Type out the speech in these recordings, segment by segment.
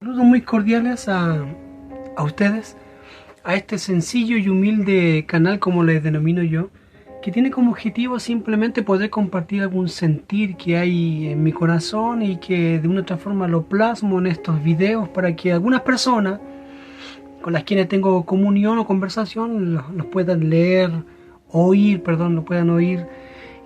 Saludos muy cordiales a ustedes, a este sencillo y humilde canal, como le denomino yo, que tiene como objetivo simplemente poder compartir algún sentir que hay en mi corazón y que de una u otra forma lo plasmo en estos videos para que algunas personas con las quienes tengo comunión o conversación los puedan leer, lo puedan oír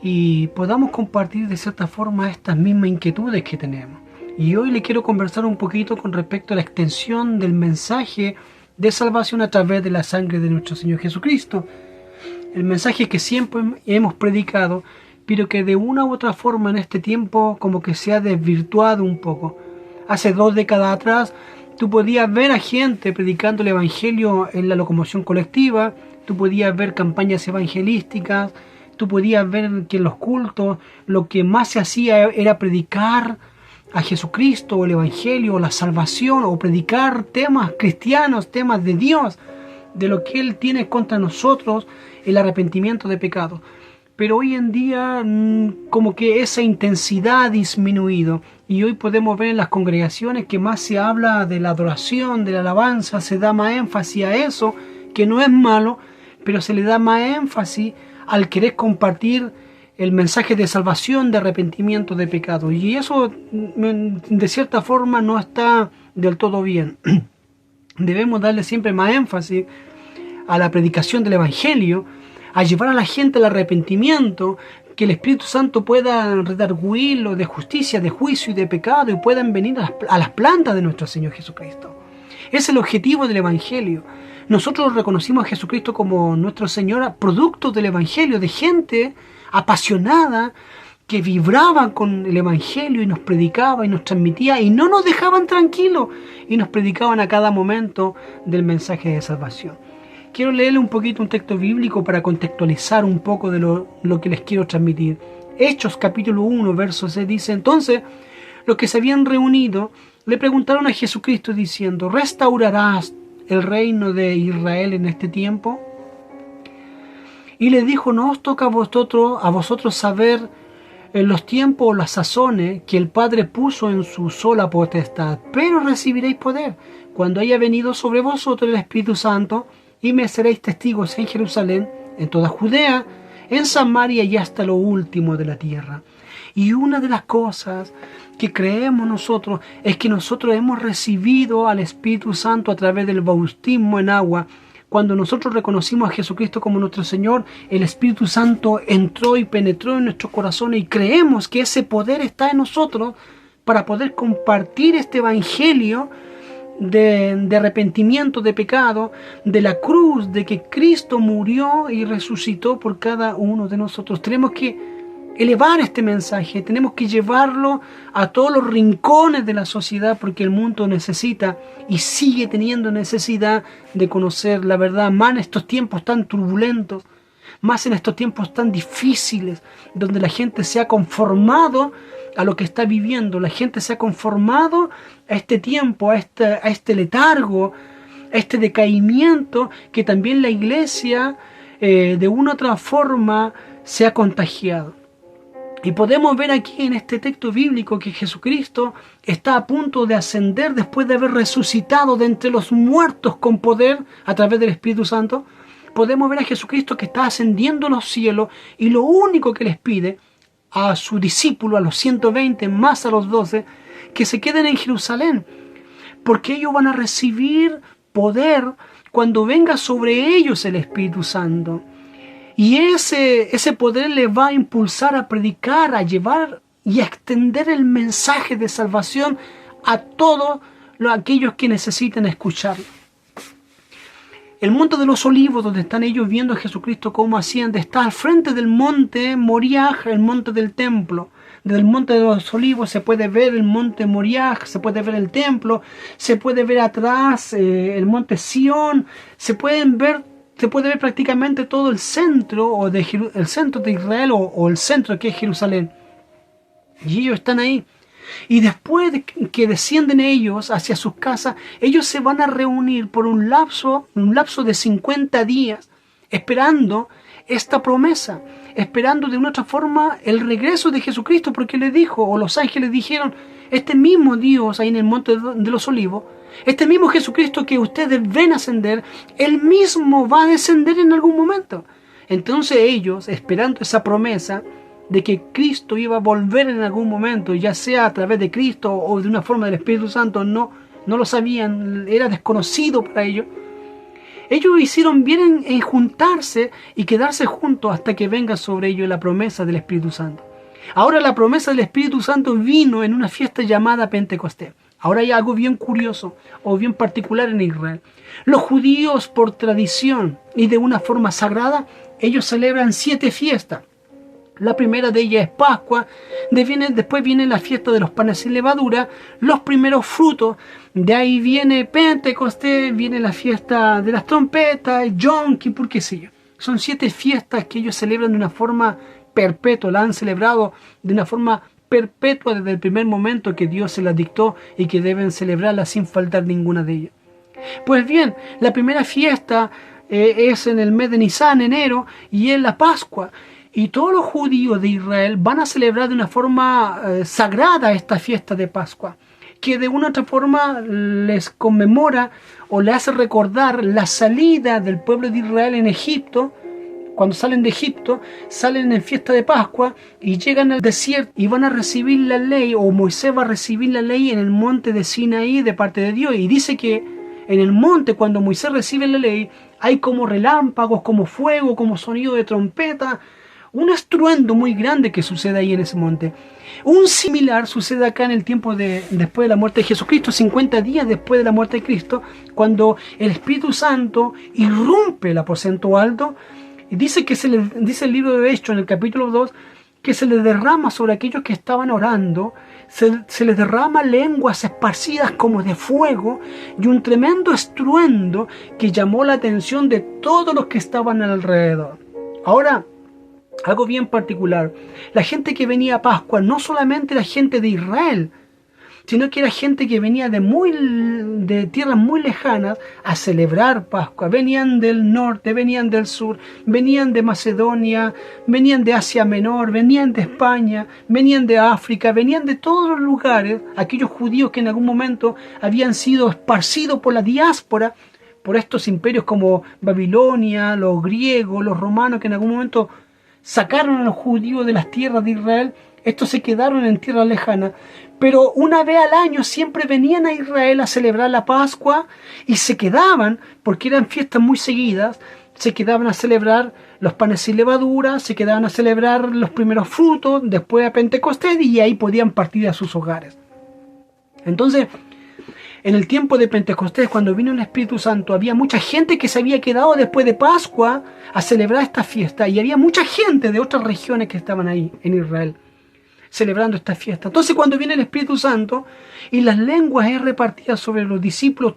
y podamos compartir de cierta forma estas mismas inquietudes que tenemos. Y hoy le quiero conversar un poquito con respecto a la extensión del mensaje de salvación a través de la sangre de nuestro Señor Jesucristo. El mensaje que siempre hemos predicado, pero que de una u otra forma en este tiempo como que se ha desvirtuado un poco. Hace 2 décadas atrás tú podías ver a gente predicando el Evangelio en la locomoción colectiva, tú podías ver campañas evangelísticas, tú podías ver que en los cultos lo que más se hacía era predicar a Jesucristo, o el Evangelio, o la salvación, o predicar temas cristianos, temas de Dios, de lo que Él tiene contra nosotros, el arrepentimiento de pecados. Pero hoy en día como que esa intensidad ha disminuido y hoy podemos ver en las congregaciones que más se habla de la adoración, de la alabanza, se da más énfasis a eso, que no es malo, pero se le da más énfasis al querer compartir el mensaje de salvación, de arrepentimiento de pecado. Y eso de cierta forma no está del todo bien. Debemos darle siempre más énfasis a la predicación del Evangelio, a llevar a la gente al arrepentimiento, que el Espíritu Santo pueda redarguirlo de justicia, de juicio y de pecado y puedan venir a las plantas de nuestro Señor Jesucristo. Es el objetivo del Evangelio. Nosotros reconocimos a Jesucristo como nuestro Señor producto del Evangelio, de gente apasionada que vibraba con el Evangelio y nos predicaba y nos transmitía y no nos dejaban tranquilos y nos predicaban a cada momento del mensaje de salvación. Quiero leerle un poquito un texto bíblico para contextualizar un poco de lo que les quiero transmitir. Hechos capítulo 1 verso 6 dice: entonces los que se habían reunido le preguntaron a Jesucristo diciendo: ¿restaurarás el reino de Israel en este tiempo? Y le dijo: no os toca a vosotros saber en los tiempos o las sazones que el Padre puso en su sola potestad, pero recibiréis poder cuando haya venido sobre vosotros el Espíritu Santo, y me seréis testigos en Jerusalén, en toda Judea, en Samaria y hasta lo último de la tierra. Y una de las cosas que creemos nosotros es que nosotros hemos recibido al Espíritu Santo a través del bautismo en agua. Cuando nosotros reconocimos a Jesucristo como nuestro Señor, el Espíritu Santo entró y penetró en nuestros corazones y creemos que ese poder está en nosotros para poder compartir este Evangelio de arrepentimiento de pecado, de la cruz, de que Cristo murió y resucitó por cada uno de nosotros. Tenemos que elevar este mensaje, tenemos que llevarlo a todos los rincones de la sociedad, porque el mundo necesita y sigue teniendo necesidad de conocer la verdad, más en estos tiempos tan turbulentos, más en estos tiempos tan difíciles, donde la gente se ha conformado a lo que está viviendo, la gente se ha conformado a este tiempo, a este letargo, a este decaimiento que también la iglesia de una u otra forma se ha contagiado. Y podemos ver aquí en este texto bíblico que Jesucristo está a punto de ascender después de haber resucitado de entre los muertos con poder a través del Espíritu Santo. Podemos ver a Jesucristo que está ascendiendo a los cielos y lo único que les pide a su discípulo, a los 120 más a los 12, que se queden en Jerusalén, porque ellos van a recibir poder cuando venga sobre ellos el Espíritu Santo. Y ese poder les va a impulsar a predicar, a llevar y a extender el mensaje de salvación a todos aquellos que necesiten escucharlo. El monte de los olivos, donde están ellos viendo a Jesucristo cómo asciende, está al frente del monte Moriah, el monte del templo. Desde el monte de los olivos se puede ver el monte Moriah, se puede ver el templo, se puede ver atrás el monte Sión, se puede ver prácticamente todo el centro, el centro de Israel o el centro que es Jerusalén. Y ellos están ahí. Y después de que descienden ellos hacia sus casas, ellos se van a reunir por un lapso de 50 días, esperando esta promesa, esperando de una otra forma el regreso de Jesucristo, porque le dijo, o los ángeles dijeron, este mismo Dios ahí en el monte de los olivos, este mismo Jesucristo que ustedes ven ascender, Él mismo va a descender en algún momento. Entonces ellos, esperando esa promesa de que Cristo iba a volver en algún momento, ya sea a través de Cristo o de una forma del Espíritu Santo, no lo sabían, era desconocido para ellos. Ellos hicieron bien en juntarse y quedarse juntos hasta que venga sobre ellos la promesa del Espíritu Santo. Ahora la promesa del Espíritu Santo vino en una fiesta llamada Pentecostés. Ahora hay algo bien curioso o bien particular en Israel. Los judíos, por tradición y de una forma sagrada, ellos celebran 7 fiestas. La primera de ellas es Pascua, después viene la fiesta de los panes sin levadura, los primeros frutos, de ahí viene Pentecostés, viene la fiesta de las trompetas, Yom Kippur, qué sé yo. Son 7 fiestas que ellos celebran de una forma perpetua, la han celebrado de una forma perpetua desde el primer momento que Dios se las dictó y que deben celebrarla sin faltar ninguna de ellas. Pues bien, la primera fiesta es en el mes de Nisan, enero, y es la Pascua. Y todos los judíos de Israel van a celebrar de una forma sagrada esta fiesta de Pascua, que de una u otra forma les conmemora o le hace recordar la salida del pueblo de Israel en Egipto. Cuando salen de Egipto, salen en fiesta de Pascua y llegan al desierto y van a recibir la ley, o Moisés va a recibir la ley en el monte de Sinaí de parte de Dios. Y dice que en el monte, cuando Moisés recibe la ley, hay como relámpagos, como fuego, como sonido de trompeta, un estruendo muy grande que sucede ahí en ese monte. Un similar sucede acá en el tiempo después de la muerte de Jesucristo, 50 días después de la muerte de Cristo, cuando el Espíritu Santo irrumpe el aposento alto. Y dice el libro de Hechos en el capítulo 2, que se les derrama sobre aquellos que estaban orando, se les derrama lenguas esparcidas como de fuego y un tremendo estruendo que llamó la atención de todos los que estaban alrededor. Ahora, algo bien particular, la gente que venía a Pascua no solamente era gente de Israel, sino que era gente que venía de tierras muy lejanas a celebrar Pascua. Venían del norte, venían del sur, venían de Macedonia, venían de Asia Menor, venían de España, venían de África, venían de todos los lugares, aquellos judíos que en algún momento habían sido esparcidos por la diáspora, por estos imperios como Babilonia, los griegos, los romanos, que en algún momento sacaron a los judíos de las tierras de Israel. Estos se quedaron en tierras lejanas, pero una vez al año siempre venían a Israel a celebrar la Pascua y se quedaban, porque eran fiestas muy seguidas, se quedaban a celebrar los panes sin levadura, se quedaban a celebrar los primeros frutos, después a Pentecostés, y ahí podían partir a sus hogares. Entonces, en el tiempo de Pentecostés, cuando vino el Espíritu Santo, había mucha gente que se había quedado después de Pascua a celebrar esta fiesta, y había mucha gente de otras regiones que estaban ahí en Israel celebrando esta fiesta. Entonces, cuando viene el Espíritu Santo y las lenguas es repartidas sobre los discípulos,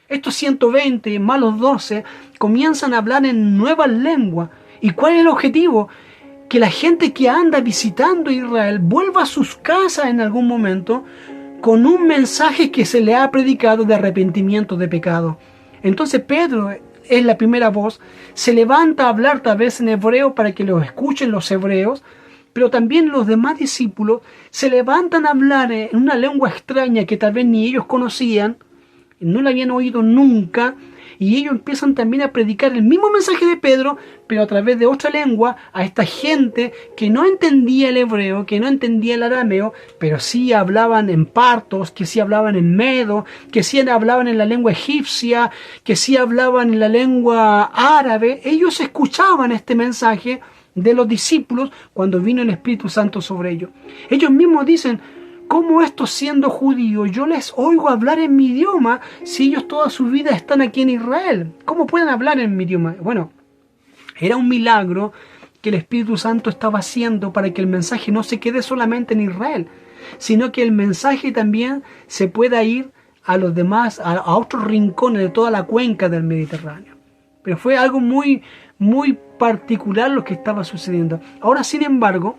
estos 120 más los 12 comienzan a hablar en nuevas lenguas. ¿Y cuál es el objetivo? Que la gente que anda visitando Israel vuelva a sus casas en algún momento con un mensaje que se le ha predicado de arrepentimiento de pecado. Entonces Pedro es la primera voz, se levanta a hablar tal vez en hebreo para que lo escuchen los hebreos, pero también los demás discípulos se levantan a hablar en una lengua extraña que tal vez ni ellos conocían, no la habían oído nunca, y ellos empiezan también a predicar el mismo mensaje de Pedro, pero a través de otra lengua, a esta gente que no entendía el hebreo, que no entendía el arameo, pero sí hablaban en partos, que sí hablaban en medo, que sí hablaban en la lengua egipcia, que sí hablaban en la lengua árabe. Ellos escuchaban este mensaje de los discípulos cuando vino el Espíritu Santo sobre ellos. Ellos mismos dicen: ¿cómo estos siendo judíos yo les oigo hablar en mi idioma si ellos toda su vida están aquí en Israel? ¿Cómo pueden hablar en mi idioma? Bueno, era un milagro que el Espíritu Santo estaba haciendo para que el mensaje no se quede solamente en Israel, sino que el mensaje también se pueda ir a los demás, a otros rincones de toda la cuenca del Mediterráneo. Pero fue algo muy particular lo que estaba sucediendo. Ahora, sin embargo,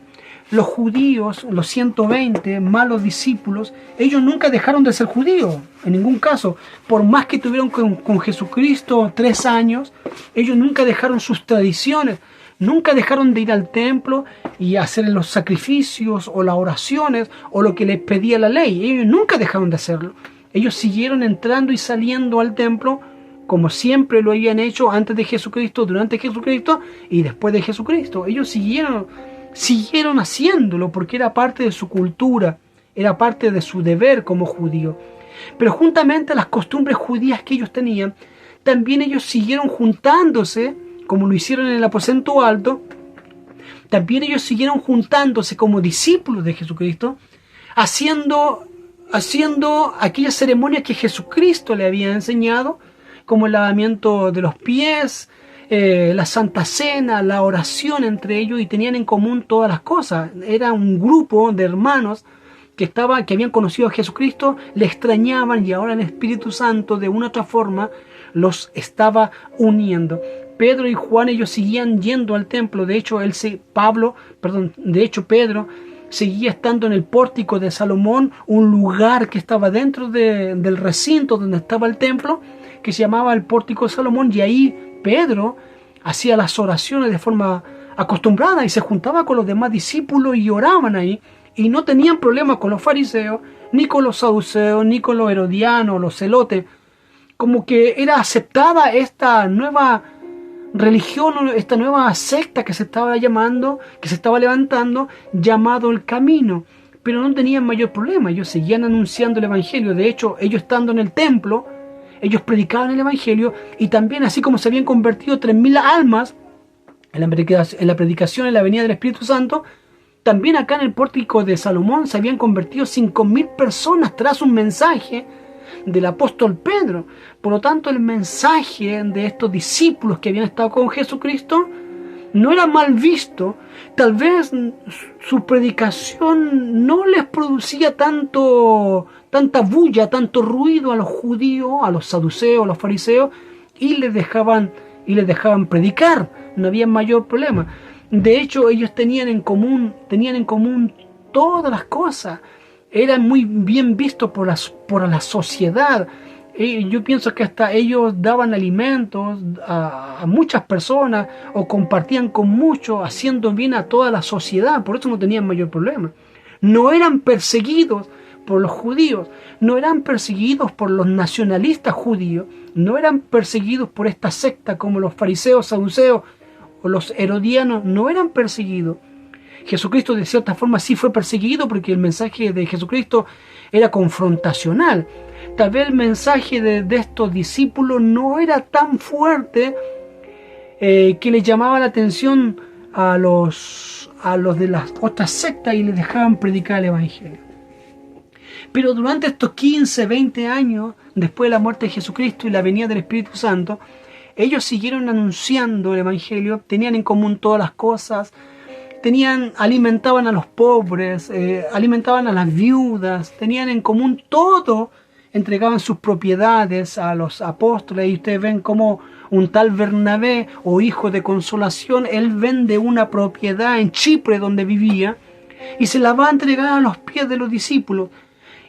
los judíos, los 120 más los discípulos, ellos nunca dejaron de ser judíos, en ningún caso. Por más que tuvieron con Jesucristo 3 años, ellos nunca dejaron sus tradiciones, Nunca dejaron de ir al templo y hacer los sacrificios o las oraciones o lo que les pedía la ley. Ellos nunca dejaron de hacerlo. Ellos siguieron entrando y saliendo al templo como siempre lo habían hecho antes de Jesucristo, durante Jesucristo y después de Jesucristo. Ellos siguieron haciéndolo porque era parte de su cultura, era parte de su deber como judío. Pero juntamente a las costumbres judías que ellos tenían, también ellos siguieron juntándose, como lo hicieron en el aposento alto. También ellos siguieron juntándose como discípulos de Jesucristo, haciendo aquellas ceremonias que Jesucristo le había enseñado, como el lavamiento de los pies, la Santa Cena, la oración entre ellos, y tenían en común todas las cosas. Era un grupo de hermanos que habían conocido a Jesucristo, le extrañaban y ahora el Espíritu Santo de una u otra forma los estaba uniendo. Pedro y Juan, ellos seguían yendo al templo. De hecho, Pedro seguía estando en el pórtico de Salomón, un lugar que estaba dentro del recinto donde estaba el templo, que se llamaba el pórtico de Salomón, y ahí Pedro hacía las oraciones de forma acostumbrada y se juntaba con los demás discípulos y oraban ahí, y no tenían problemas con los fariseos, ni con los saduceos, ni con los herodianos, los celotes. Como que era aceptada esta nueva religión, esta nueva secta que se estaba levantando, llamado el Camino. Pero no tenían mayor problema, ellos seguían anunciando el Evangelio. De hecho, ellos estando en el templo, ellos predicaban el Evangelio, y también, así como se habían convertido 3.000 almas en la predicación en la venida del Espíritu Santo, también acá en el pórtico de Salomón se habían convertido 5.000 personas tras un mensaje del apóstol Pedro. Por lo tanto, el mensaje de estos discípulos que habían estado con Jesucristo no era mal visto. Tal vez su predicación no les producía tanta bulla, tanto ruido a los judíos, a los saduceos, a los fariseos, y les dejaban predicar. No había mayor problema. De hecho, ellos tenían en común todas las cosas. Eran muy bien vistos por la sociedad. Yo pienso que hasta ellos daban alimentos a muchas personas o compartían con muchos, haciendo bien a toda la sociedad. Por eso no tenían mayor problema. No eran perseguidos por los judíos, no eran perseguidos por los nacionalistas judíos, no eran perseguidos por esta secta como los fariseos, saduceos o los herodianos. No eran perseguidos. Jesucristo de cierta forma sí fue perseguido porque el mensaje de Jesucristo era confrontacional. Tal vez el mensaje de estos discípulos no era tan fuerte que les llamaba la atención a los de las otras sectas y les dejaban predicar el Evangelio. Pero durante estos 15, 20 años, después de la muerte de Jesucristo y la venida del Espíritu Santo, ellos siguieron anunciando el Evangelio, tenían en común todas las cosas, alimentaban a los pobres, alimentaban a las viudas, tenían en común todo, entregaban sus propiedades a los apóstoles. Y ustedes ven como un tal Bernabé, o hijo de consolación, él vende una propiedad en Chipre donde vivía y se la va a entregar a los pies de los discípulos.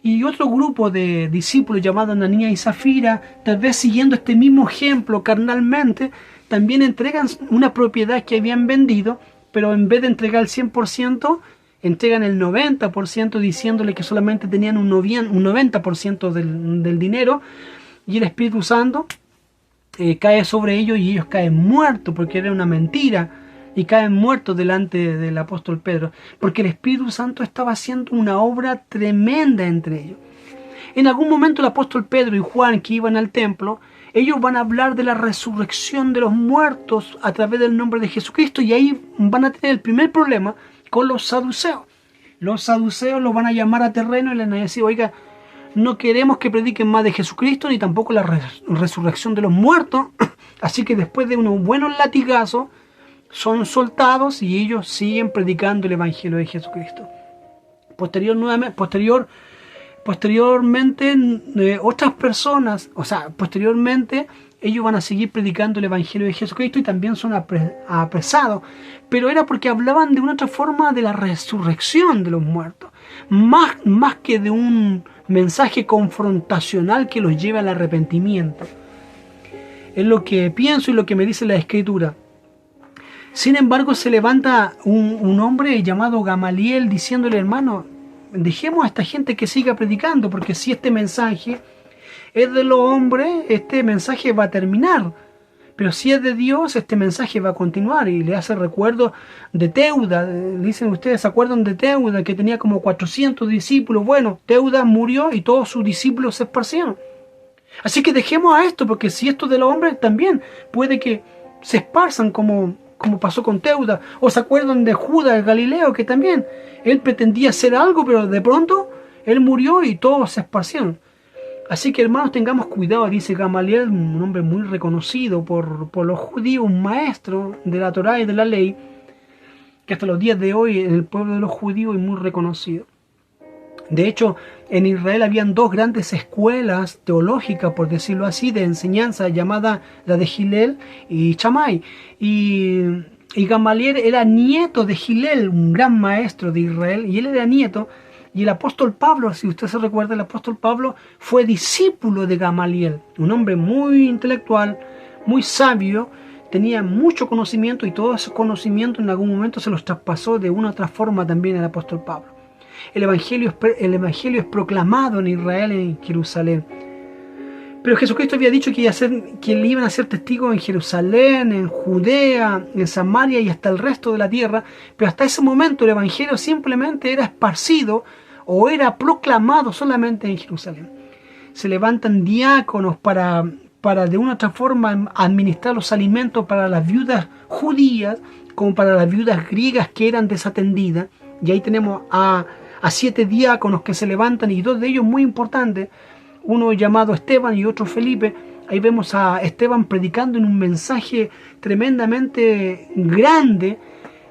Y otro grupo de discípulos llamado Ananías y Zafira, tal vez siguiendo este mismo ejemplo carnalmente, también entregan una propiedad que habían vendido, pero en vez de entregar el 100%, entregan el 90%, diciéndole que solamente tenían un 90% del dinero, y el Espíritu Santo cae sobre ellos y ellos caen muertos, porque era una mentira, y caen muertos delante del apóstol Pedro, porque el Espíritu Santo estaba haciendo una obra tremenda entre ellos. En algún momento el apóstol Pedro y Juan, que iban al templo, ellos van a hablar de la resurrección de los muertos a través del nombre de Jesucristo, y ahí van a tener el primer problema con los saduceos. Los saduceos los van a llamar a terreno y les van a decir: oiga, no queremos que prediquen más de Jesucristo ni tampoco la resurrección de los muertos. Así que después de unos buenos latigazos son soltados y ellos siguen predicando el Evangelio de Jesucristo. Posteriormente otras personas, posteriormente ellos van a seguir predicando el Evangelio de Jesucristo y también son apresados, pero era porque hablaban de una otra forma de la resurrección de los muertos, más que de un mensaje confrontacional que los lleve al arrepentimiento. Es lo que pienso y lo que me dice la Escritura. Sin embargo, se levanta un hombre llamado Gamaliel diciéndole, hermano, dejemos a esta gente que siga predicando, porque si este mensaje es de los hombres, este mensaje va a terminar. Pero si es de Dios, este mensaje va a continuar. Y le hace recuerdo de Teuda. Dicen ustedes, ¿se acuerdan de Teuda? Que tenía como 400 discípulos. Bueno, Teuda murió y todos sus discípulos se esparcieron. Así que dejemos a esto, porque si esto es de los hombres, también puede que se esparzan como pasó con Teuda. O se acuerdan de Judas el Galileo, que también él pretendía hacer algo, pero de pronto él murió y todos se esparcieron. Así que, hermanos, tengamos cuidado, dice Gamaliel, un hombre muy reconocido por los judíos, un maestro de la Torá y de la ley, que hasta los días de hoy en el pueblo de los judíos es muy reconocido. De hecho, en Israel habían dos grandes escuelas teológicas, por decirlo así, de enseñanza, llamada la de Hillel y Shammai. Y Gamaliel era nieto de Hillel, un gran maestro de Israel, y él era nieto. Y el apóstol Pablo, si usted se recuerda, el apóstol Pablo fue discípulo de Gamaliel, un hombre muy intelectual, muy sabio, tenía mucho conocimiento y todo ese conocimiento en algún momento se los traspasó de una u otra forma también al apóstol Pablo. El evangelio es proclamado en Israel, en Jerusalén. Pero Jesucristo había dicho que le iban a ser testigos en Jerusalén, en Judea, en Samaria y hasta el resto de la tierra. Pero hasta ese momento el evangelio simplemente era esparcido o era proclamado solamente en Jerusalén. Se levantan diáconos para de una u otra forma administrar los alimentos para las viudas judías como para las viudas griegas que eran desatendidas. Y ahí tenemos a 7 diáconos que se levantan y 2 de ellos muy importantes. Uno llamado Esteban y otro Felipe. Ahí vemos a Esteban predicando en un mensaje tremendamente grande.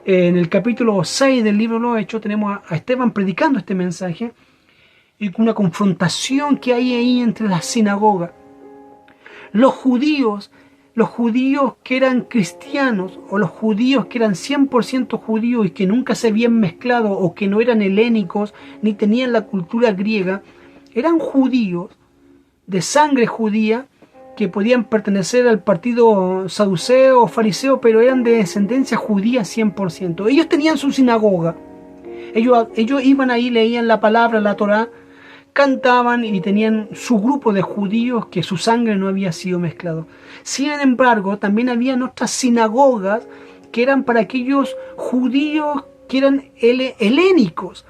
En el capítulo 6 del libro de los Hechos tenemos a Esteban predicando este mensaje y una confrontación que hay ahí entre las sinagogas. Los judíos que eran cristianos o los judíos que eran 100% judíos y que nunca se habían mezclado o que no eran helénicos ni tenían la cultura griega, eran judíos de sangre judía que podían pertenecer al partido saduceo o fariseo, pero eran de descendencia judía 100%. Ellos tenían su sinagoga. Ellos iban ahí, leían la palabra, la Torá, cantaban y tenían su grupo de judíos que su sangre no había sido mezclado. Sin embargo, también habían otras sinagogas que eran para aquellos judíos que eran helénicos,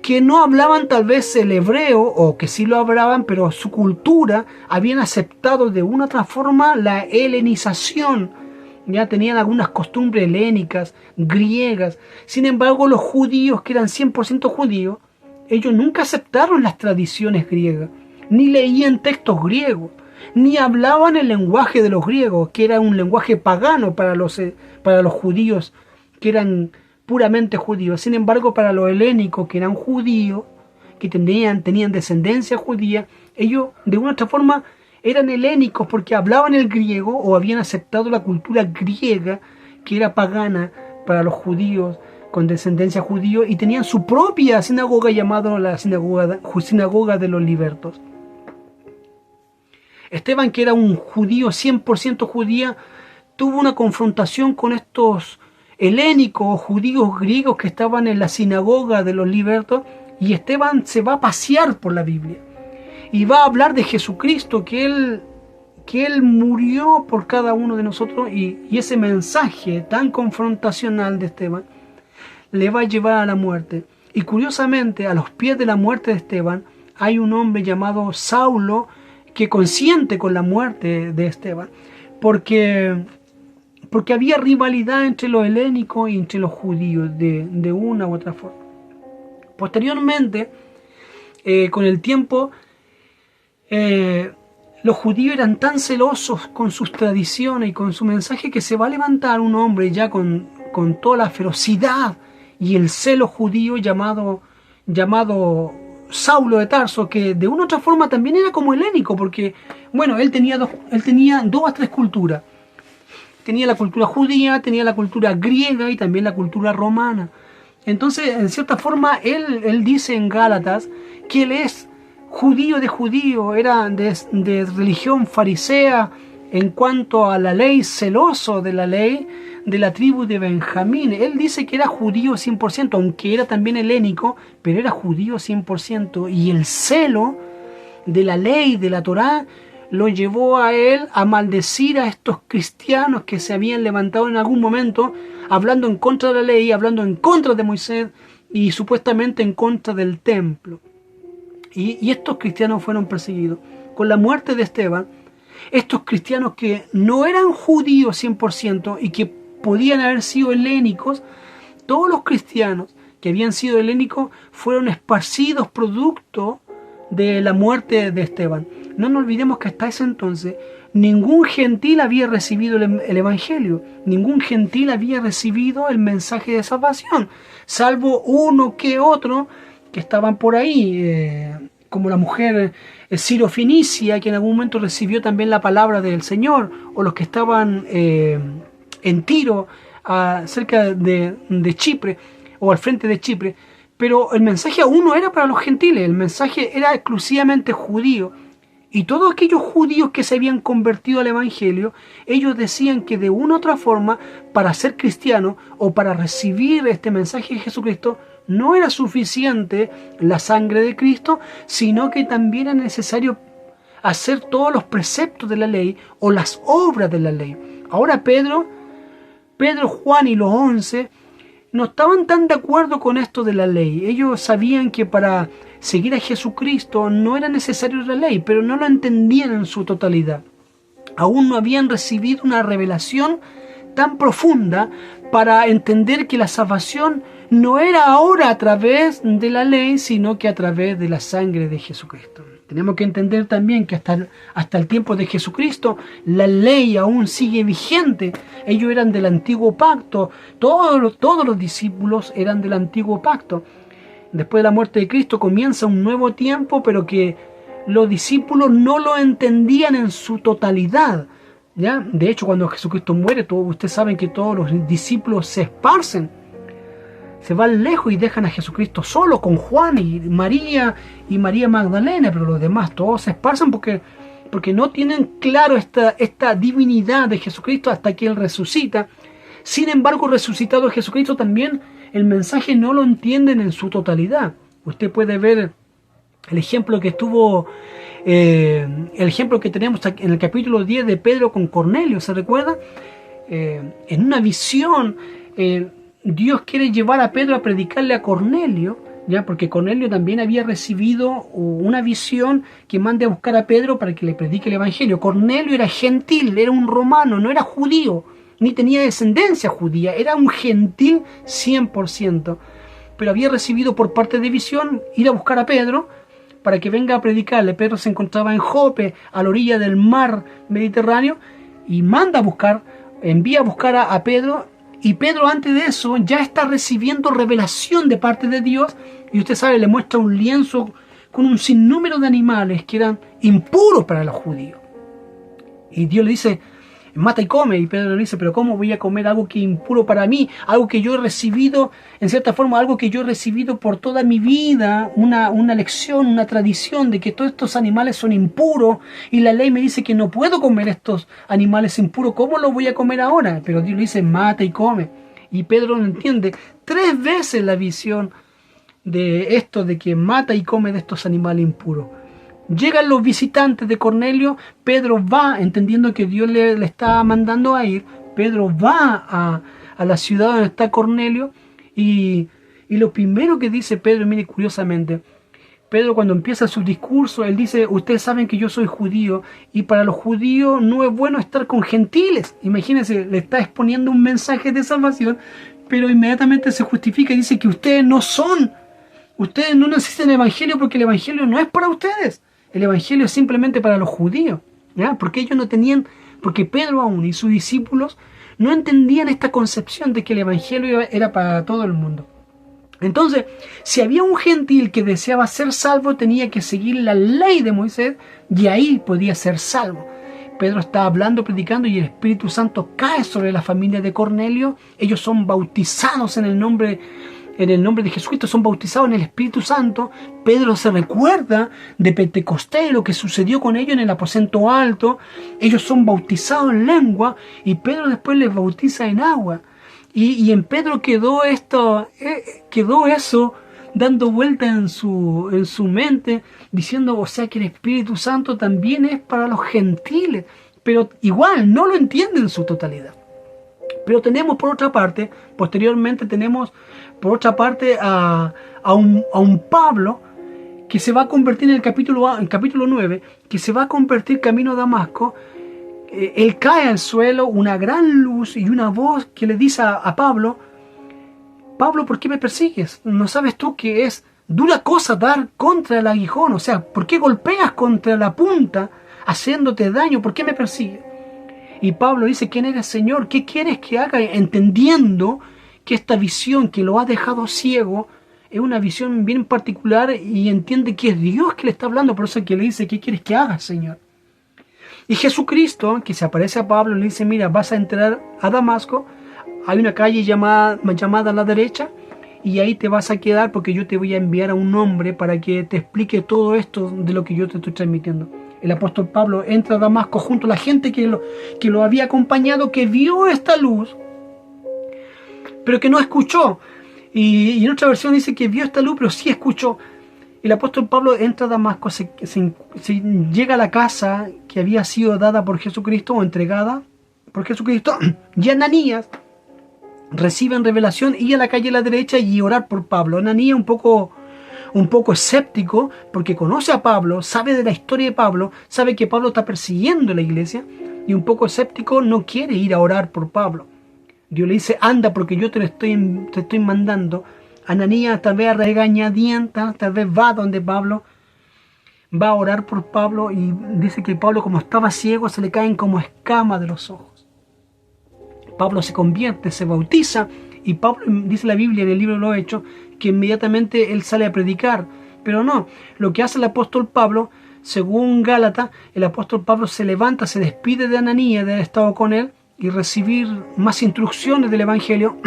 que no hablaban tal vez el hebreo, o que sí lo hablaban, pero su cultura habían aceptado de una u otra forma la helenización. Ya tenían algunas costumbres helénicas, griegas. Sin embargo, los judíos que eran 100% judíos, ellos nunca aceptaron las tradiciones griegas, ni leían textos griegos, ni hablaban el lenguaje de los griegos, que era un lenguaje pagano para los judíos que eran puramente judíos. Sin embargo, para los helénicos que eran judíos, que tenían descendencia judía, ellos de una u otra forma eran helénicos porque hablaban el griego o habían aceptado la cultura griega que era pagana para los judíos con descendencia judía, y tenían su propia sinagoga llamada la sinagoga de los libertos. Esteban, que era un judío 100% judía, tuvo una confrontación con estos helénicos, judíos griegos que estaban en la sinagoga de los libertos, y Esteban se va a pasear por la Biblia y va a hablar de Jesucristo, que él murió por cada uno de nosotros, y ese mensaje tan confrontacional de Esteban le va a llevar a la muerte. Y curiosamente, a los pies de la muerte de Esteban hay un hombre llamado Saulo que consiente con la muerte de Esteban, porque había rivalidad entre los helénicos y entre los judíos de una u otra forma. Posteriormente, con el tiempo, los judíos eran tan celosos con sus tradiciones y con su mensaje que se va a levantar un hombre ya con toda la ferocidad y el celo judío llamado Saulo de Tarso, que de una u otra forma también era como helénico, porque bueno, él tenía 2 a 3 culturas. Tenía la cultura judía, tenía la cultura griega y también la cultura romana. Entonces, en cierta forma, él dice en Gálatas que él es judío de judío, era de religión farisea en cuanto a la ley, celoso de la ley, de la tribu de Benjamín. Él dice que era judío 100%, aunque era también helénico, pero era judío 100%. Y el celo de la ley, de la Torá, lo llevó a él a maldecir a estos cristianos que se habían levantado en algún momento, hablando en contra de la ley, hablando en contra de Moisés y supuestamente en contra del templo. Y estos cristianos fueron perseguidos. Con la muerte de Esteban, estos cristianos que no eran judíos 100% y que podían haber sido helénicos, todos los cristianos que habían sido helénicos fueron esparcidos producto de la muerte de Esteban. No nos olvidemos que hasta ese entonces ningún gentil había recibido el Evangelio, ningún gentil había recibido el mensaje de salvación, salvo uno que otro que estaban por ahí, como la mujer Sirofenicia, que en algún momento recibió también la palabra del Señor, o los que estaban en Tiro, cerca de Chipre, o al frente de Chipre. Pero el mensaje aún no era para los gentiles, el mensaje era exclusivamente judío. Y todos aquellos judíos que se habían convertido al Evangelio, ellos decían que de una u otra forma, para ser cristiano o para recibir este mensaje de Jesucristo, no era suficiente la sangre de Cristo, sino que también era necesario hacer todos los preceptos de la ley o las obras de la ley. Ahora Pedro, Juan y los 11 no estaban tan de acuerdo con esto de la ley. Ellos sabían que para seguir a Jesucristo no era necesario la ley, pero no lo entendían en su totalidad. Aún no habían recibido una revelación tan profunda para entender que la salvación no era ahora a través de la ley, sino que a través de la sangre de Jesucristo. Tenemos que entender también que hasta el tiempo de Jesucristo la ley aún sigue vigente. Ellos eran del antiguo pacto, todos los discípulos eran del antiguo pacto. Después de la muerte de Cristo comienza un nuevo tiempo, pero que los discípulos no lo entendían en su totalidad, ¿ya? De hecho, cuando Jesucristo muere, ustedes saben que todos los discípulos se esparcen, se van lejos y dejan a Jesucristo solo con Juan y María Magdalena, pero los demás todos se esparcen porque no tienen claro esta divinidad de Jesucristo hasta que Él resucita. Sin embargo, resucitado Jesucristo también el mensaje no lo entienden en su totalidad. Usted puede ver el ejemplo que tenemos en el capítulo 10 de Pedro con Cornelio, ¿se recuerda? En una visión, Dios quiere llevar a Pedro a predicarle a Cornelio, ¿ya? Porque Cornelio también había recibido una visión que mande a buscar a Pedro para que le predique el Evangelio. Cornelio era gentil, era un romano, no era judío, ni tenía descendencia judía, era un gentil 100%. Pero había recibido por parte de visión ir a buscar a Pedro para que venga a predicarle. Pedro se encontraba en Jope, a la orilla del mar Mediterráneo, y envía a buscar a Pedro. Y Pedro, antes de eso, ya está recibiendo revelación de parte de Dios. Y usted sabe, le muestra un lienzo con un sinnúmero de animales que eran impuros para los judíos. Y Dios le dice, mata y come. Y Pedro le dice, pero ¿cómo voy a comer algo que es impuro para mí? Algo que yo he recibido, en cierta forma, algo que yo he recibido por toda mi vida, una lección, una tradición de que todos estos animales son impuros. Y la ley me dice que no puedo comer estos animales impuros. ¿Cómo los voy a comer ahora? Pero Dios le dice, mata y come. Y Pedro no entiende 3 veces la visión de esto, de que mata y come de estos animales impuros. Llegan los visitantes de Cornelio, Pedro va, entendiendo que Dios le está mandando a ir, Pedro va a la ciudad donde está Cornelio, y lo primero que dice Pedro, mire curiosamente, Pedro cuando empieza su discurso, él dice, ustedes saben que yo soy judío, y para los judíos no es bueno estar con gentiles. Imagínense, le está exponiendo un mensaje de salvación, pero inmediatamente se justifica y dice que ustedes no necesitan el Evangelio porque el Evangelio no es para ustedes. El Evangelio es simplemente para los judíos, ¿ya? Porque Pedro aún y sus discípulos no entendían esta concepción de que el Evangelio era para todo el mundo. Entonces, si había un gentil que deseaba ser salvo, tenía que seguir la ley de Moisés y ahí podía ser salvo. Pedro está hablando, predicando, y el Espíritu Santo cae sobre la familia de Cornelio. Ellos son bautizados en el nombre en el nombre de Jesucristo, son bautizados en el Espíritu Santo. Pedro se recuerda de Pentecostés, lo que sucedió con ellos en el aposento alto. Ellos son bautizados en lengua y Pedro después les bautiza en agua. Y en Pedro quedó eso dando vuelta en su mente, diciendo, o sea que el Espíritu Santo también es para los gentiles, pero igual no lo entienden en su totalidad. Pero tenemos por otra parte, posteriormente tenemos por otra parte a un Pablo que se va a convertir en el capítulo 9, que se va a convertir camino a Damasco. Él cae al suelo, una gran luz y una voz que le dice a Pablo, Pablo, ¿por qué me persigues? ¿No sabes tú que es dura cosa dar contra el aguijón? O sea, ¿por qué golpeas contra la punta haciéndote daño? ¿Por qué me persigues? Y Pablo dice, ¿quién eres, Señor? ¿Qué quieres que haga? Entendiendo que esta visión que lo ha dejado ciego es una visión bien particular y entiende que es Dios que le está hablando. Por eso es que le dice, ¿qué quieres que haga, Señor? Y Jesucristo, que se aparece a Pablo, le dice, mira, vas a entrar a Damasco, hay una calle llamada a la derecha, y ahí te vas a quedar porque yo te voy a enviar a un hombre para que te explique todo esto de lo que yo te estoy transmitiendo. El apóstol Pablo entra a Damasco junto a la gente que lo había acompañado, que vio esta luz, pero que no escuchó. Y en otra versión dice que vio esta luz, pero sí escuchó. El apóstol Pablo entra a Damasco, llega a la casa que había sido dada por Jesucristo o entregada por Jesucristo, y Ananías recibe en revelación ir a la calle a la derecha y orar por Pablo. Ananías un poco escéptico, porque conoce a Pablo, sabe de la historia de Pablo, sabe que Pablo está persiguiendo a la iglesia, y un poco escéptico no quiere ir a orar por Pablo. Dios le dice, anda porque yo te estoy mandando. Ananías tal vez a regañadientas, tal vez va donde Pablo, va a orar por Pablo, y dice que Pablo, como estaba ciego, se le caen como escamas de los ojos. Pablo se convierte, se bautiza, y Pablo, dice la Biblia en el libro de los Hechos, que inmediatamente él sale a predicar. Pero no, lo que hace el apóstol Pablo, según Gálatas, el apóstol Pablo se levanta, se despide de Ananías, de haber estado con él, y recibir más instrucciones del Evangelio.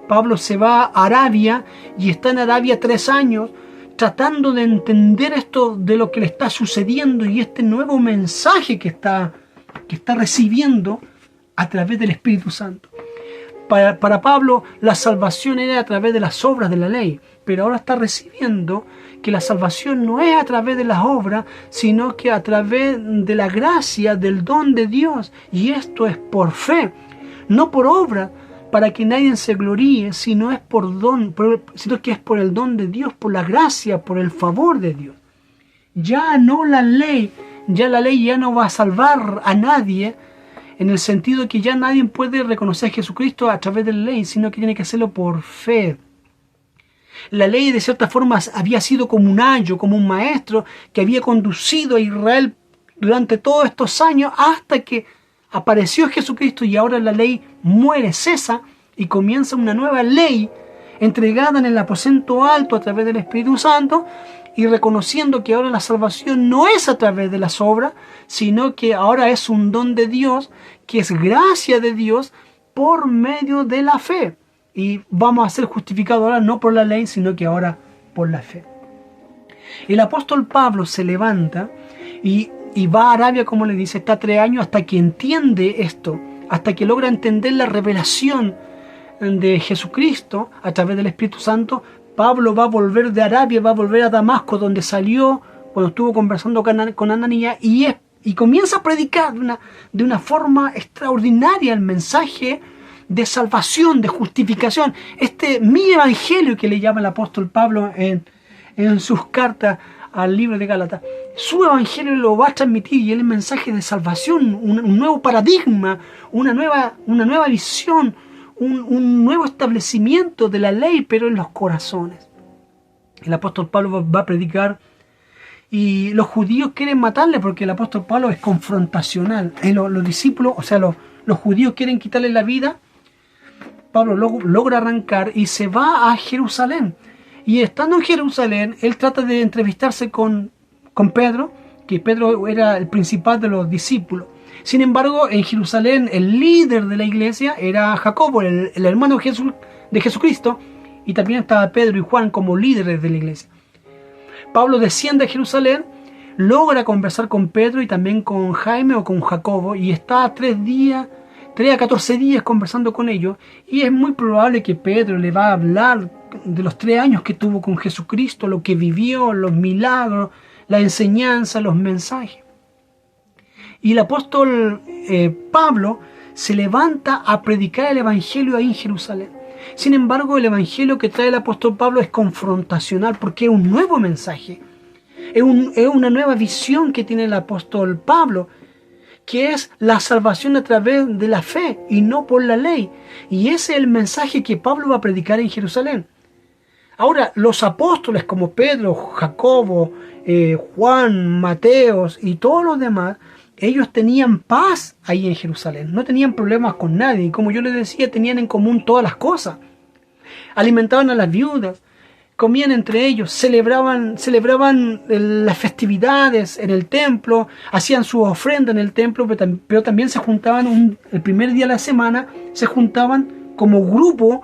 Pablo se va a Arabia, y está en Arabia 3 años, tratando de entender esto de lo que le está sucediendo, y este nuevo mensaje que está recibiendo a través del Espíritu Santo. Para Pablo, la salvación era a través de las obras de la ley, pero ahora está recibiendo que la salvación no es a través de las obras, sino que a través de la gracia, del don de Dios. Y esto es por fe, no por obra, para que nadie se gloríe, sino que es por el don de Dios, por la gracia, por el favor de Dios. Ya no la ley ya no va a salvar a nadie, en el sentido de que ya nadie puede reconocer a Jesucristo a través de la ley, sino que tiene que hacerlo por fe. La ley, de cierta forma, había sido como un ayo, como un maestro que había conducido a Israel durante todos estos años, hasta que apareció Jesucristo, y ahora la ley muere, cesa, y comienza una nueva ley entregada en el aposento alto a través del Espíritu Santo, y reconociendo que ahora la salvación no es a través de las obras, sino que ahora es un don de Dios, que es gracia de Dios por medio de la fe. Y vamos a ser justificados ahora no por la ley, sino que ahora por la fe. El apóstol Pablo se levanta y va a Arabia, como le dice, está 3 años hasta que entiende esto, hasta que logra entender la revelación de Jesucristo a través del Espíritu Santo. Pablo va a volver de Arabia, va a volver a Damasco, donde salió cuando estuvo conversando con Ananías, y comienza a predicar de una forma extraordinaria el mensaje de salvación, de justificación. Mi evangelio, que le llama el apóstol Pablo en sus cartas al libro de Gálatas, su evangelio lo va a transmitir, y es el mensaje de salvación, un nuevo paradigma, una nueva visión, un nuevo establecimiento de la ley, pero en los corazones. El apóstol Pablo va a predicar, y los judíos quieren matarle porque el apóstol Pablo es confrontacional. Los discípulos, o sea, los judíos quieren quitarle la vida. Pablo logra arrancar y se va a Jerusalén. Y estando en Jerusalén, él trata de entrevistarse con Pedro, que Pedro era el principal de los discípulos. Sin embargo, en Jerusalén, el líder de la iglesia era Jacobo, el hermano de Jesucristo, y también estaba Pedro y Juan como líderes de la iglesia. Pablo desciende a Jerusalén, logra conversar con Pedro y también con Jaime o con Jacobo, y está 3 a 14 días conversando con ellos, y es muy probable que Pedro le va a hablar de los 3 años que tuvo con Jesucristo, lo que vivió, los milagros, la enseñanza, los mensajes. Y el apóstol Pablo se levanta a predicar el evangelio ahí en Jerusalén. Sin embargo, el evangelio que trae el apóstol Pablo es confrontacional porque es un nuevo mensaje. Es una nueva visión que tiene el apóstol Pablo, que es la salvación a través de la fe y no por la ley. Y ese es el mensaje que Pablo va a predicar en Jerusalén. Ahora, los apóstoles como Pedro, Jacobo, Juan, Mateos y todos los demás, ellos tenían paz ahí en Jerusalén, no tenían problemas con nadie, y como yo les decía, tenían en común todas las cosas. Alimentaban a las viudas, comían entre ellos, celebraban las festividades en el templo, hacían su ofrenda en el templo, pero también se juntaban el primer día de la semana, se juntaban como grupo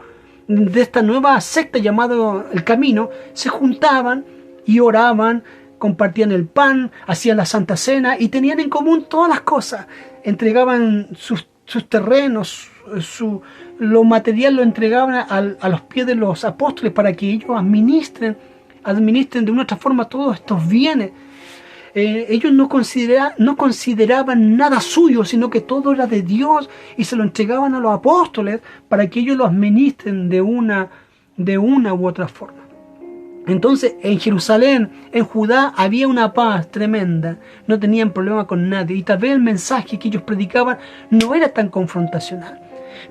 de esta nueva secta llamada El Camino, se juntaban y oraban, compartían el pan, hacían la Santa Cena y tenían en común todas las cosas. Entregaban sus terrenos, lo material lo entregaban a los pies de los apóstoles para que ellos administren de una otra forma todos estos bienes. Ellos no consideraban nada suyo, sino que todo era de Dios y se lo entregaban a los apóstoles para que ellos lo administren de una u otra forma. Entonces, en Jerusalén, en Judá, había una paz tremenda. No tenían problema con nadie. Y tal vez el mensaje que ellos predicaban no era tan confrontacional.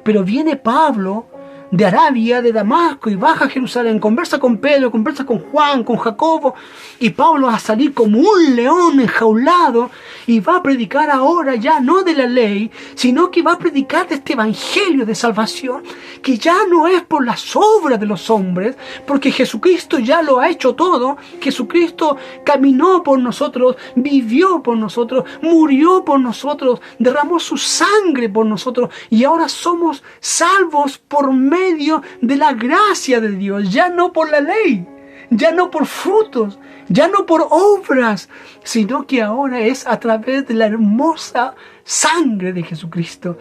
Pero viene Pablo de Arabia, de Damasco, y baja a Jerusalén, conversa con Pedro, conversa con Juan, con Jacobo, y Pablo va a salir como un león enjaulado, y va a predicar ahora ya no de la ley, sino que va a predicar de este evangelio de salvación, que ya no es por las obras de los hombres, porque Jesucristo ya lo ha hecho todo. Jesucristo caminó por nosotros, vivió por nosotros, murió por nosotros, derramó su sangre por nosotros, y ahora somos salvos por medio de la gracia de Dios, ya no por la ley, ya no por frutos, ya no por obras, sino que ahora es a través de la hermosa sangre de Jesucristo.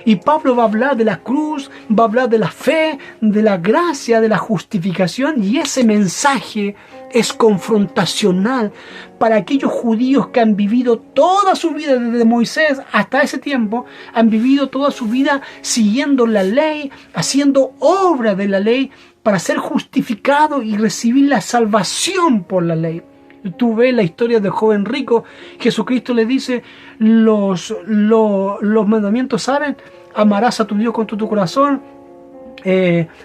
Y Pablo va a hablar de la cruz, va a hablar de la fe, de la gracia, de la justificación, y ese mensaje es confrontacional para aquellos judíos que han vivido toda su vida desde Moisés hasta ese tiempo, han vivido toda su vida siguiendo la ley, haciendo obra de la ley para ser justificado y recibir la salvación por la ley. Tú ves la historia del joven rico. Jesucristo le dice, los mandamientos, ¿saben? Amarás a tu Dios con todo tu corazón,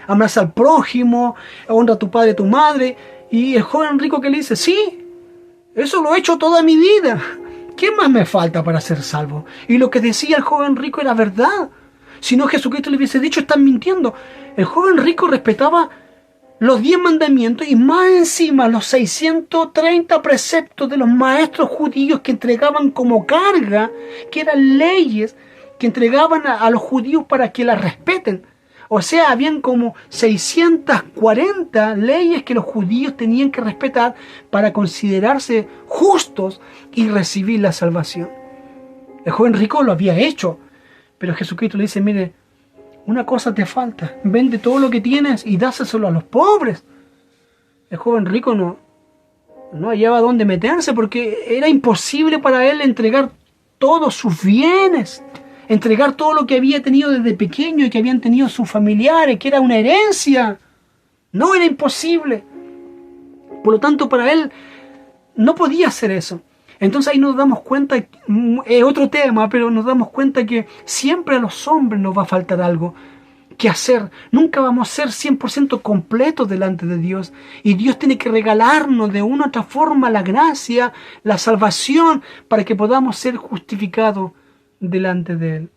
amarás al prójimo, honra a tu padre y a tu madre. Y el joven rico que le dice, sí, eso lo he hecho toda mi vida. ¿Qué más me falta para ser salvo? Y lo que decía el joven rico era verdad. Si no, Jesucristo le hubiese dicho, están mintiendo. El joven rico respetaba los 10 mandamientos y más encima los 630 preceptos de los maestros judíos que entregaban como carga, que eran leyes que entregaban a los judíos para que las respeten. O sea, habían como 640 leyes que los judíos tenían que respetar para considerarse justos y recibir la salvación. El joven rico lo había hecho, pero Jesucristo le dice, mire, una cosa te falta, vende todo lo que tienes y dáselo a los pobres. El joven rico no hallaba dónde meterse porque era imposible para él entregar todos sus bienes, entregar todo lo que había tenido desde pequeño y que habían tenido sus familiares, que era una herencia. No, era imposible. Por lo tanto, para él no podía hacer eso. Entonces ahí nos damos cuenta, es otro tema, pero nos damos cuenta que siempre a los hombres nos va a faltar algo que hacer. Nunca vamos a ser 100% completos delante de Dios. Y Dios tiene que regalarnos de una u otra forma la gracia, la salvación, para que podamos ser justificados delante de Él.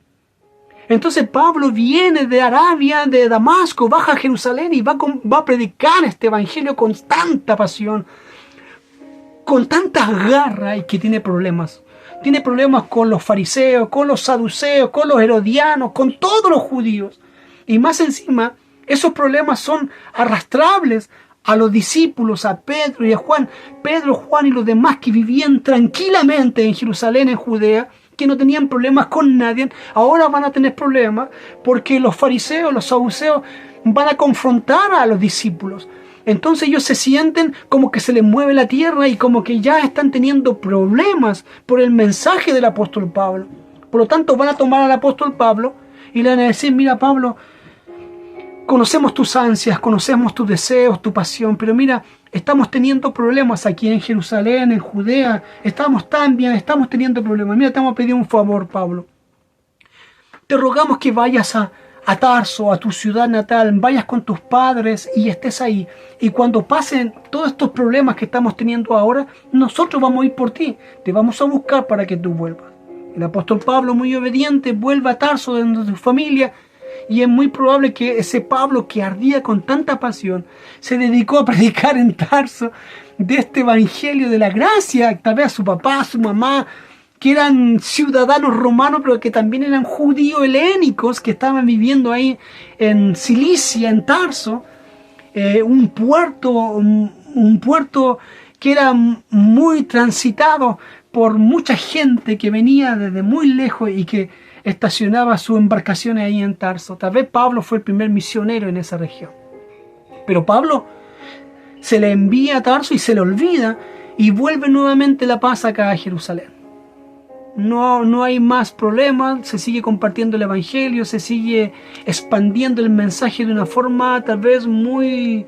Entonces Pablo viene de Arabia, de Damasco, baja a Jerusalén y va a predicar este evangelio con tanta pasión, con tantas garras, y que tiene problemas. Tiene problemas con los fariseos, con los saduceos, con los herodianos, con todos los judíos. Y más encima, Esos problemas son arrastrables a los discípulos, a Pedro y a Juan. Pedro, Juan y los demás que vivían tranquilamente en Jerusalén, en Judea, que no tenían problemas con nadie, ahora van a tener problemas porque los fariseos, los saduceos van a confrontar a los discípulos. Entonces ellos se sienten como que se les mueve la tierra y como que ya están teniendo problemas por el mensaje del apóstol Pablo. Por lo tanto van a tomar al apóstol Pablo y le van a decir: mira, Pablo, conocemos tus ansias, conocemos tus deseos, tu pasión, pero mira, estamos teniendo problemas aquí en Jerusalén, en Judea, estamos tan bien, estamos teniendo problemas. Mira, te vamos a pedir un favor, Pablo. Te rogamos que vayas a Tarso, a tu ciudad natal, vayas con tus padres y estés ahí. Y cuando pasen todos estos problemas que estamos teniendo ahora, nosotros vamos a ir por ti, te vamos a buscar para que tú vuelvas. El apóstol Pablo, muy obediente, vuelve a Tarso de su familia. Y es muy probable que ese Pablo, que ardía con tanta pasión, se dedicó a predicar en Tarso de este evangelio de la gracia, tal vez a su papá, a su mamá, que eran ciudadanos romanos, pero que también eran judíos helénicos, que estaban viviendo ahí en Cilicia, en Tarso, un puerto que era muy transitado por mucha gente que venía desde muy lejos y que estacionaba sus embarcaciones ahí en Tarso. Tal vez Pablo fue el primer misionero en esa región. Pero Pablo se le envía a Tarso y se le olvida y vuelve nuevamente la paz acá a Jerusalén. No hay más problemas, se sigue compartiendo el evangelio, se sigue expandiendo el mensaje de una forma tal vez muy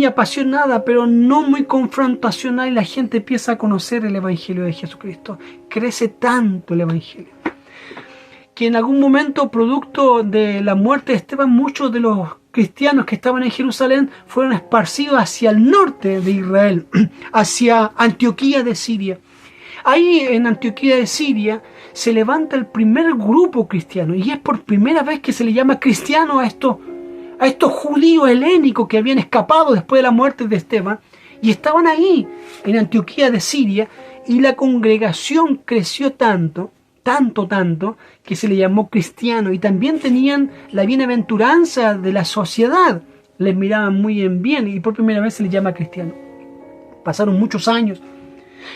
apasionada, pero no muy confrontacional, y la gente empieza a conocer el evangelio de Jesucristo. Crece tanto el evangelio que en algún momento, producto de la muerte de Esteban, muchos de los cristianos que estaban en Jerusalén fueron esparcidos hacia el norte de Israel, hacia Antioquía de Siria. Ahí en Antioquía de Siria se levanta el primer grupo cristiano, y es por primera vez que se le llama cristiano a estos judíos helénicos que habían escapado después de la muerte de Esteban, y estaban ahí en Antioquía de Siria, y la congregación creció tanto, que se le llamó cristiano, y también tenían la bienaventuranza de la sociedad, les miraban muy en bien, y por primera vez se les llama cristiano. Pasaron muchos años,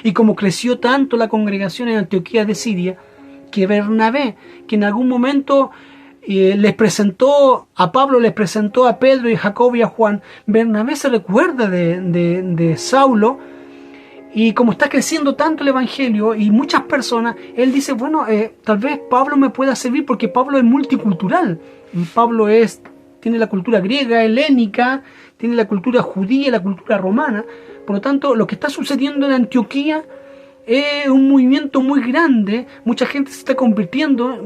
y como creció tanto la congregación en Antioquía de Siria, que Bernabé, que en algún momento les presentó a Pablo, les presentó a Pedro y a Jacobo y a Juan, Bernabé se recuerda de Saulo. Y como está creciendo tanto el evangelio y muchas personas, él dice, bueno, tal vez Pablo me pueda servir, porque Pablo es multicultural. Pablo tiene la cultura griega, helénica, tiene la cultura judía, la cultura romana. Por lo tanto, lo que está sucediendo en Antioquía es un movimiento muy grande. Mucha gente se está convirtiendo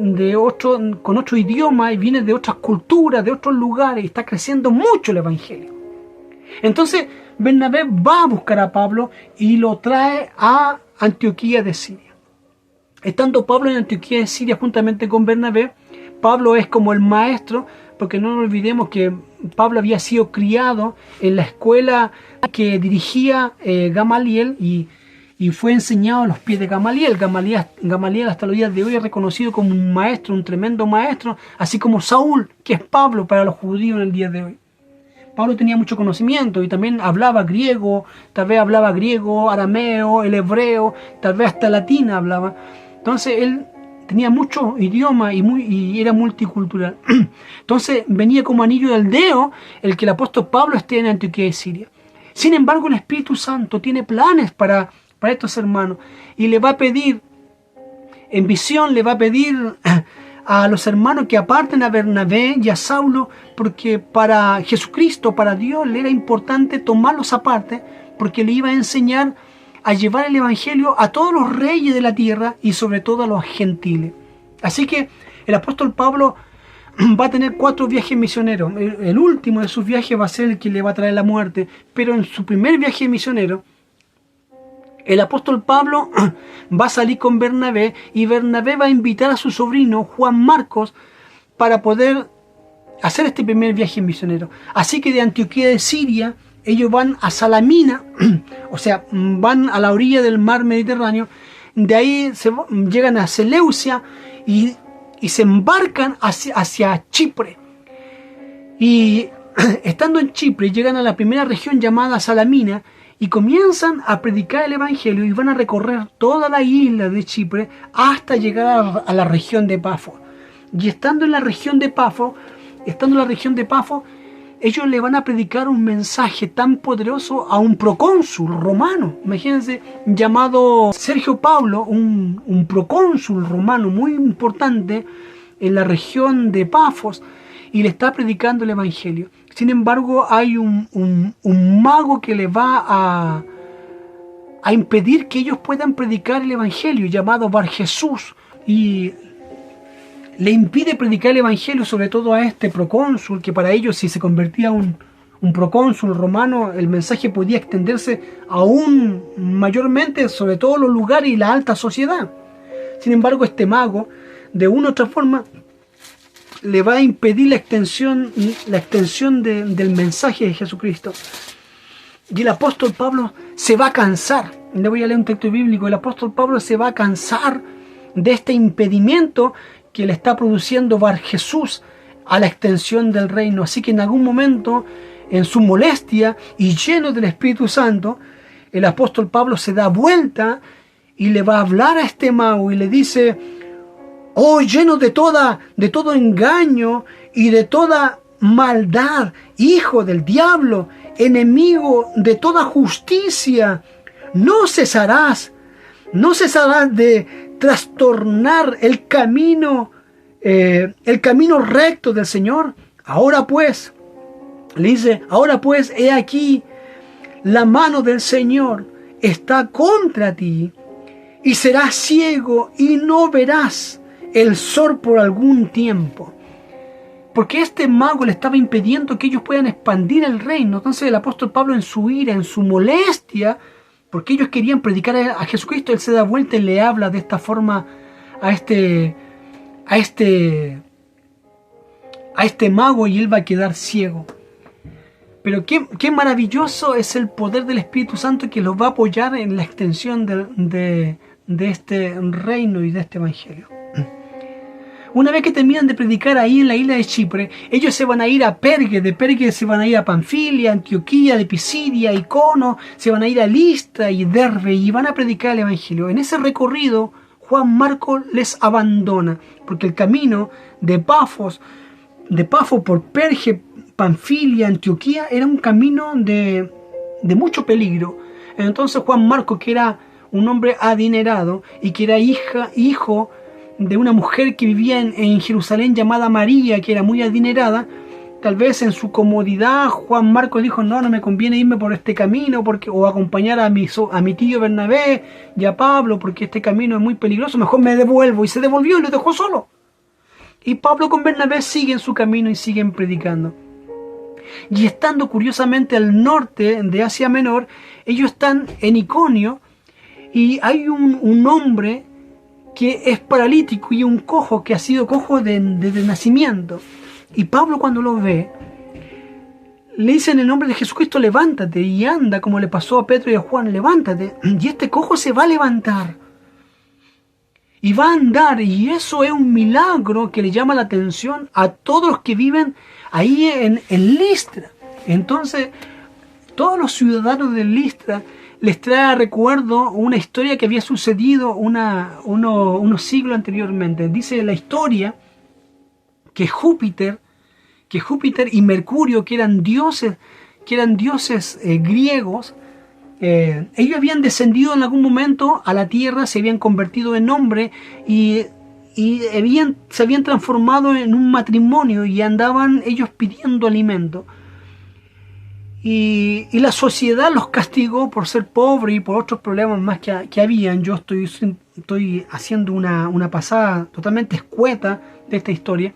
con otro idioma y viene de otras culturas, de otros lugares, y está creciendo mucho el evangelio. Entonces Bernabé va a buscar a Pablo y lo trae a Antioquía de Siria. Estando Pablo en Antioquía de Siria juntamente con Bernabé, Pablo es como el maestro, porque no nos olvidemos que Pablo había sido criado en la escuela que dirigía Gamaliel y fue enseñado a los pies de Gamaliel. Gamaliel hasta los días de hoy es reconocido como un maestro, un tremendo maestro, así como Saúl, que es Pablo para los judíos en el día de hoy. Pablo tenía mucho conocimiento y también hablaba griego, tal vez hablaba griego, arameo, el hebreo, tal vez hasta latín hablaba. Entonces él tenía muchos idiomas y era multicultural. Entonces venía como anillo del dedo el que el apóstol Pablo esté en Antioquía de Siria. Sin embargo, el Espíritu Santo tiene planes para estos hermanos y le va a pedir, en visión le va a pedir a los hermanos que aparten a Bernabé y a Saulo, porque para Jesucristo, para Dios, le era importante tomarlos aparte, porque le iba a enseñar a llevar el evangelio a todos los reyes de la tierra y sobre todo a los gentiles. Así que el apóstol Pablo va a tener 4 viajes misioneros. El último de sus viajes va a ser el que le va a traer la muerte, pero en su primer viaje misionero el apóstol Pablo va a salir con Bernabé, y Bernabé va a invitar a su sobrino Juan Marcos para poder hacer este primer viaje misionero. Así que de Antioquía de Siria ellos van a Salamina, o sea, van a la orilla del mar Mediterráneo. De ahí llegan a Seleucia y se embarcan hacia Chipre. Y estando en Chipre, llegan a la primera región llamada Salamina y comienzan a predicar el Evangelio y van a recorrer toda la isla de Chipre hasta llegar a la región de Pafos. Y estando en la región de Pafos, ellos le van a predicar un mensaje tan poderoso a un procónsul romano. Imagínense, llamado Sergio Pablo, un procónsul romano muy importante en la región de Pafos, y le está predicando el Evangelio. Sin embargo, hay un mago que le va a impedir que ellos puedan predicar el Evangelio, llamado Barjesús, y le impide predicar el Evangelio, sobre todo a este procónsul, que para ellos, si se convertía un procónsul romano, el mensaje podía extenderse aún mayormente, sobre todo los lugares y la alta sociedad. Sin embargo, este mago, de una u otra forma, le va a impedir la extensión del mensaje de Jesucristo. Y el apóstol Pablo se va a cansar. Le voy a leer un texto bíblico. El apóstol Pablo se va a cansar de este impedimento que le está produciendo Barjesús a la extensión del reino. Así que en algún momento, en su molestia y lleno del Espíritu Santo, el apóstol Pablo se da vuelta y le va a hablar a este mago y le dice: oh, lleno de todo engaño y de toda maldad, hijo del diablo, enemigo de toda justicia, no cesarás de trastornar el camino recto del Señor. Ahora pues, le dice, he aquí, la mano del Señor está contra ti, y serás ciego y no verás el sol por algún tiempo. Porque este mago le estaba impidiendo que ellos puedan expandir el reino. Entonces el apóstol Pablo, en su ira, en su molestia, porque ellos querían predicar a Jesucristo, él se da vuelta y le habla de esta forma a este mago, y él va a quedar ciego. Pero qué maravilloso es el poder del Espíritu Santo, que los va a apoyar en la extensión de este reino y de este evangelio. Una vez que terminan de predicar ahí en la isla de Chipre, ellos se van a ir a Perge, de Perge se van a ir a Panfilia, Antioquía, de Pisidia, Icono, se van a ir a Listra y Derbe, y van a predicar el evangelio. En ese recorrido, Juan Marcos les abandona, porque el camino de Pafos por Perge, Panfilia, Antioquía, era un camino de mucho peligro. Entonces Juan Marcos, que era un hombre adinerado y que era hijo de una mujer que vivía en Jerusalén llamada María, que era muy adinerada, tal vez en su comodidad Juan Marcos dijo: no me conviene irme por este camino o acompañar a mi tío Bernabé y a Pablo, porque este camino es muy peligroso, mejor me devuelvo. Y se devolvió y lo dejó solo. Y Pablo con Bernabé siguen su camino y siguen predicando. Y estando curiosamente al norte de Asia Menor, ellos están en Iconio, y hay un hombre que es paralítico y un cojo que ha sido cojo desde nacimiento. Y Pablo, cuando lo ve, le dice en el nombre de Jesucristo: levántate y anda, como le pasó a Pedro y a Juan, levántate. Y este cojo se va a levantar y va a andar, y eso es un milagro que le llama la atención a todos los que viven ahí en Listra. Entonces, todos los ciudadanos de Listra les trae a recuerdo una historia que había sucedido unos siglos anteriormente. Dice la historia que Júpiter y Mercurio, que eran dioses griegos, ellos habían descendido en algún momento a la tierra, se habían convertido en hombre y se habían transformado en un matrimonio, y andaban ellos pidiendo alimento. Y la sociedad los castigó por ser pobres y por otros problemas más que habían. Yo estoy haciendo una pasada totalmente escueta de esta historia.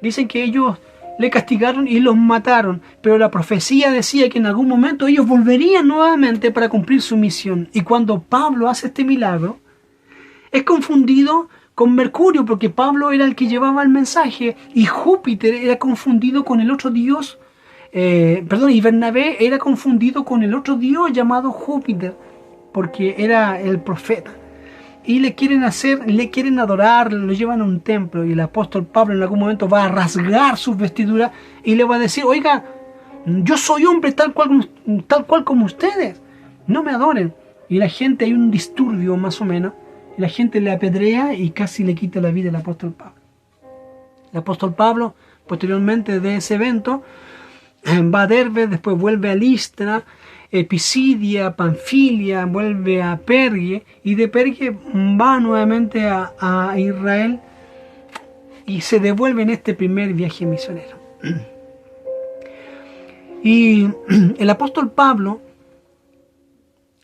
Dicen que ellos le castigaron y los mataron, pero la profecía decía que en algún momento ellos volverían nuevamente para cumplir su misión. Y cuando Pablo hace este milagro, es confundido con Mercurio, porque Pablo era el que llevaba el mensaje, y Júpiter era confundido con el otro dios, y Bernabé era confundido con el otro dios llamado Júpiter, porque era el profeta. y le quieren adorar, lo llevan a un templo, y el apóstol Pablo en algún momento va a rasgar sus vestiduras y le va a decir: oiga, yo soy hombre tal cual como ustedes, no me adoren. Y la gente, hay un disturbio más o menos, y la gente le apedrea y casi le quita la vida al apóstol Pablo. El apóstol Pablo, posteriormente de ese evento, va a Derbe, después vuelve a Listra, Pisidia, Panfilia, vuelve a Pergue, y de Pergue va nuevamente a Israel y se devuelve en este primer viaje misionero. Y el apóstol Pablo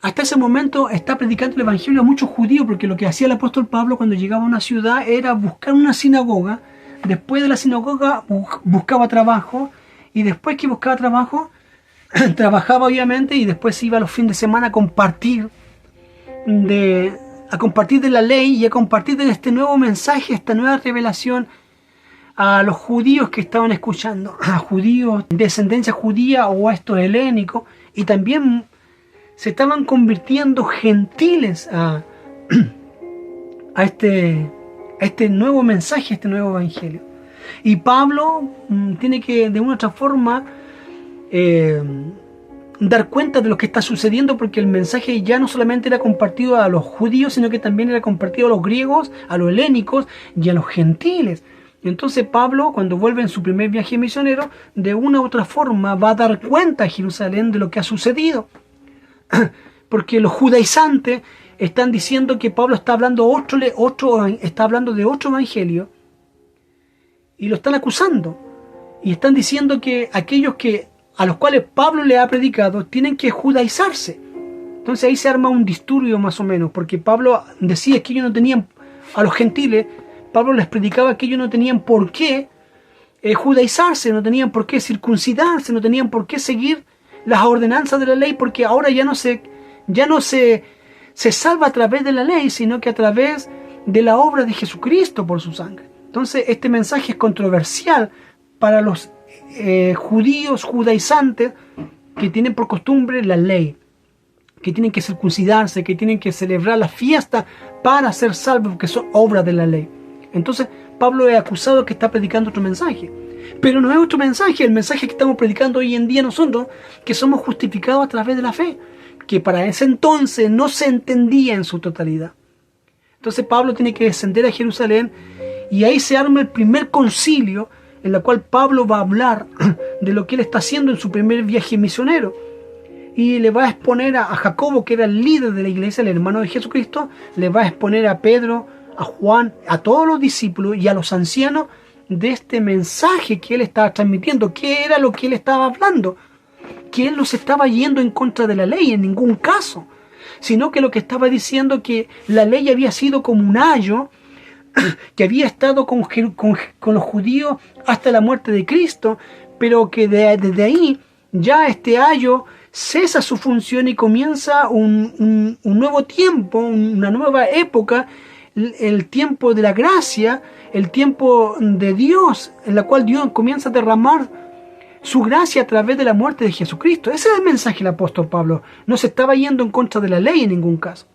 hasta ese momento está predicando el evangelio a muchos judíos, porque lo que hacía el apóstol Pablo cuando llegaba a una ciudad era buscar una sinagoga. Después de la sinagoga buscaba trabajo, y después que buscaba trabajo trabajaba obviamente, y después se iba a los fines de semana a compartir de la ley y a compartir de este nuevo mensaje, esta nueva revelación a los judíos que estaban escuchando, a judíos de descendencia judía o a estos helénicos, y también se estaban convirtiendo gentiles a este nuevo mensaje, a este nuevo evangelio. Y Pablo tiene que de una u otra forma dar cuenta de lo que está sucediendo, porque el mensaje ya no solamente era compartido a los judíos, sino que también era compartido a los griegos, a los helénicos y a los gentiles. Entonces Pablo, cuando vuelve en su primer viaje misionero, de una u otra forma va a dar cuenta a Jerusalén de lo que ha sucedido. Porque los judaizantes están diciendo que Pablo está hablando de otro evangelio, y lo están acusando, y están diciendo que aquellos a los cuales Pablo le ha predicado tienen que judaizarse. Entonces ahí se arma un disturbio más o menos, porque Pablo decía que ellos no tenían, a los gentiles, Pablo les predicaba que ellos no tenían por qué judaizarse, no tenían por qué circuncidarse, no tenían por qué seguir las ordenanzas de la ley, porque ahora ya no se salva a través de la ley, sino que a través de la obra de Jesucristo por su sangre. Entonces este mensaje es controversial para los judíos judaizantes que tienen por costumbre la ley, que tienen que circuncidarse, que tienen que celebrar la fiesta para ser salvos, porque son obras de la ley. Entonces Pablo es acusado que está predicando otro mensaje, pero no es otro mensaje, el mensaje que estamos predicando hoy en día nosotros, que somos justificados a través de la fe, que para ese entonces no se entendía en su totalidad. Entonces Pablo tiene que descender a Jerusalén, y ahí se arma el primer concilio, en el cual Pablo va a hablar de lo que él está haciendo en su primer viaje misionero, y le va a exponer a Jacobo, que era el líder de la iglesia, el hermano de Jesucristo, le va a exponer a Pedro, a Juan, a todos los discípulos y a los ancianos de este mensaje que él estaba transmitiendo, qué era lo que él estaba hablando, que él no se estaba yendo en contra de la ley en ningún caso, sino que lo que estaba diciendo que la ley había sido como un ayo que había estado con los judíos hasta la muerte de Cristo, pero que desde ahí ya este ayo cesa su función y comienza un nuevo tiempo, una nueva época, el tiempo de la gracia, el tiempo de Dios, en la cual Dios comienza a derramar su gracia a través de la muerte de Jesucristo. Ese es el mensaje del apóstol Pablo. No se estaba yendo en contra de la ley en ningún caso.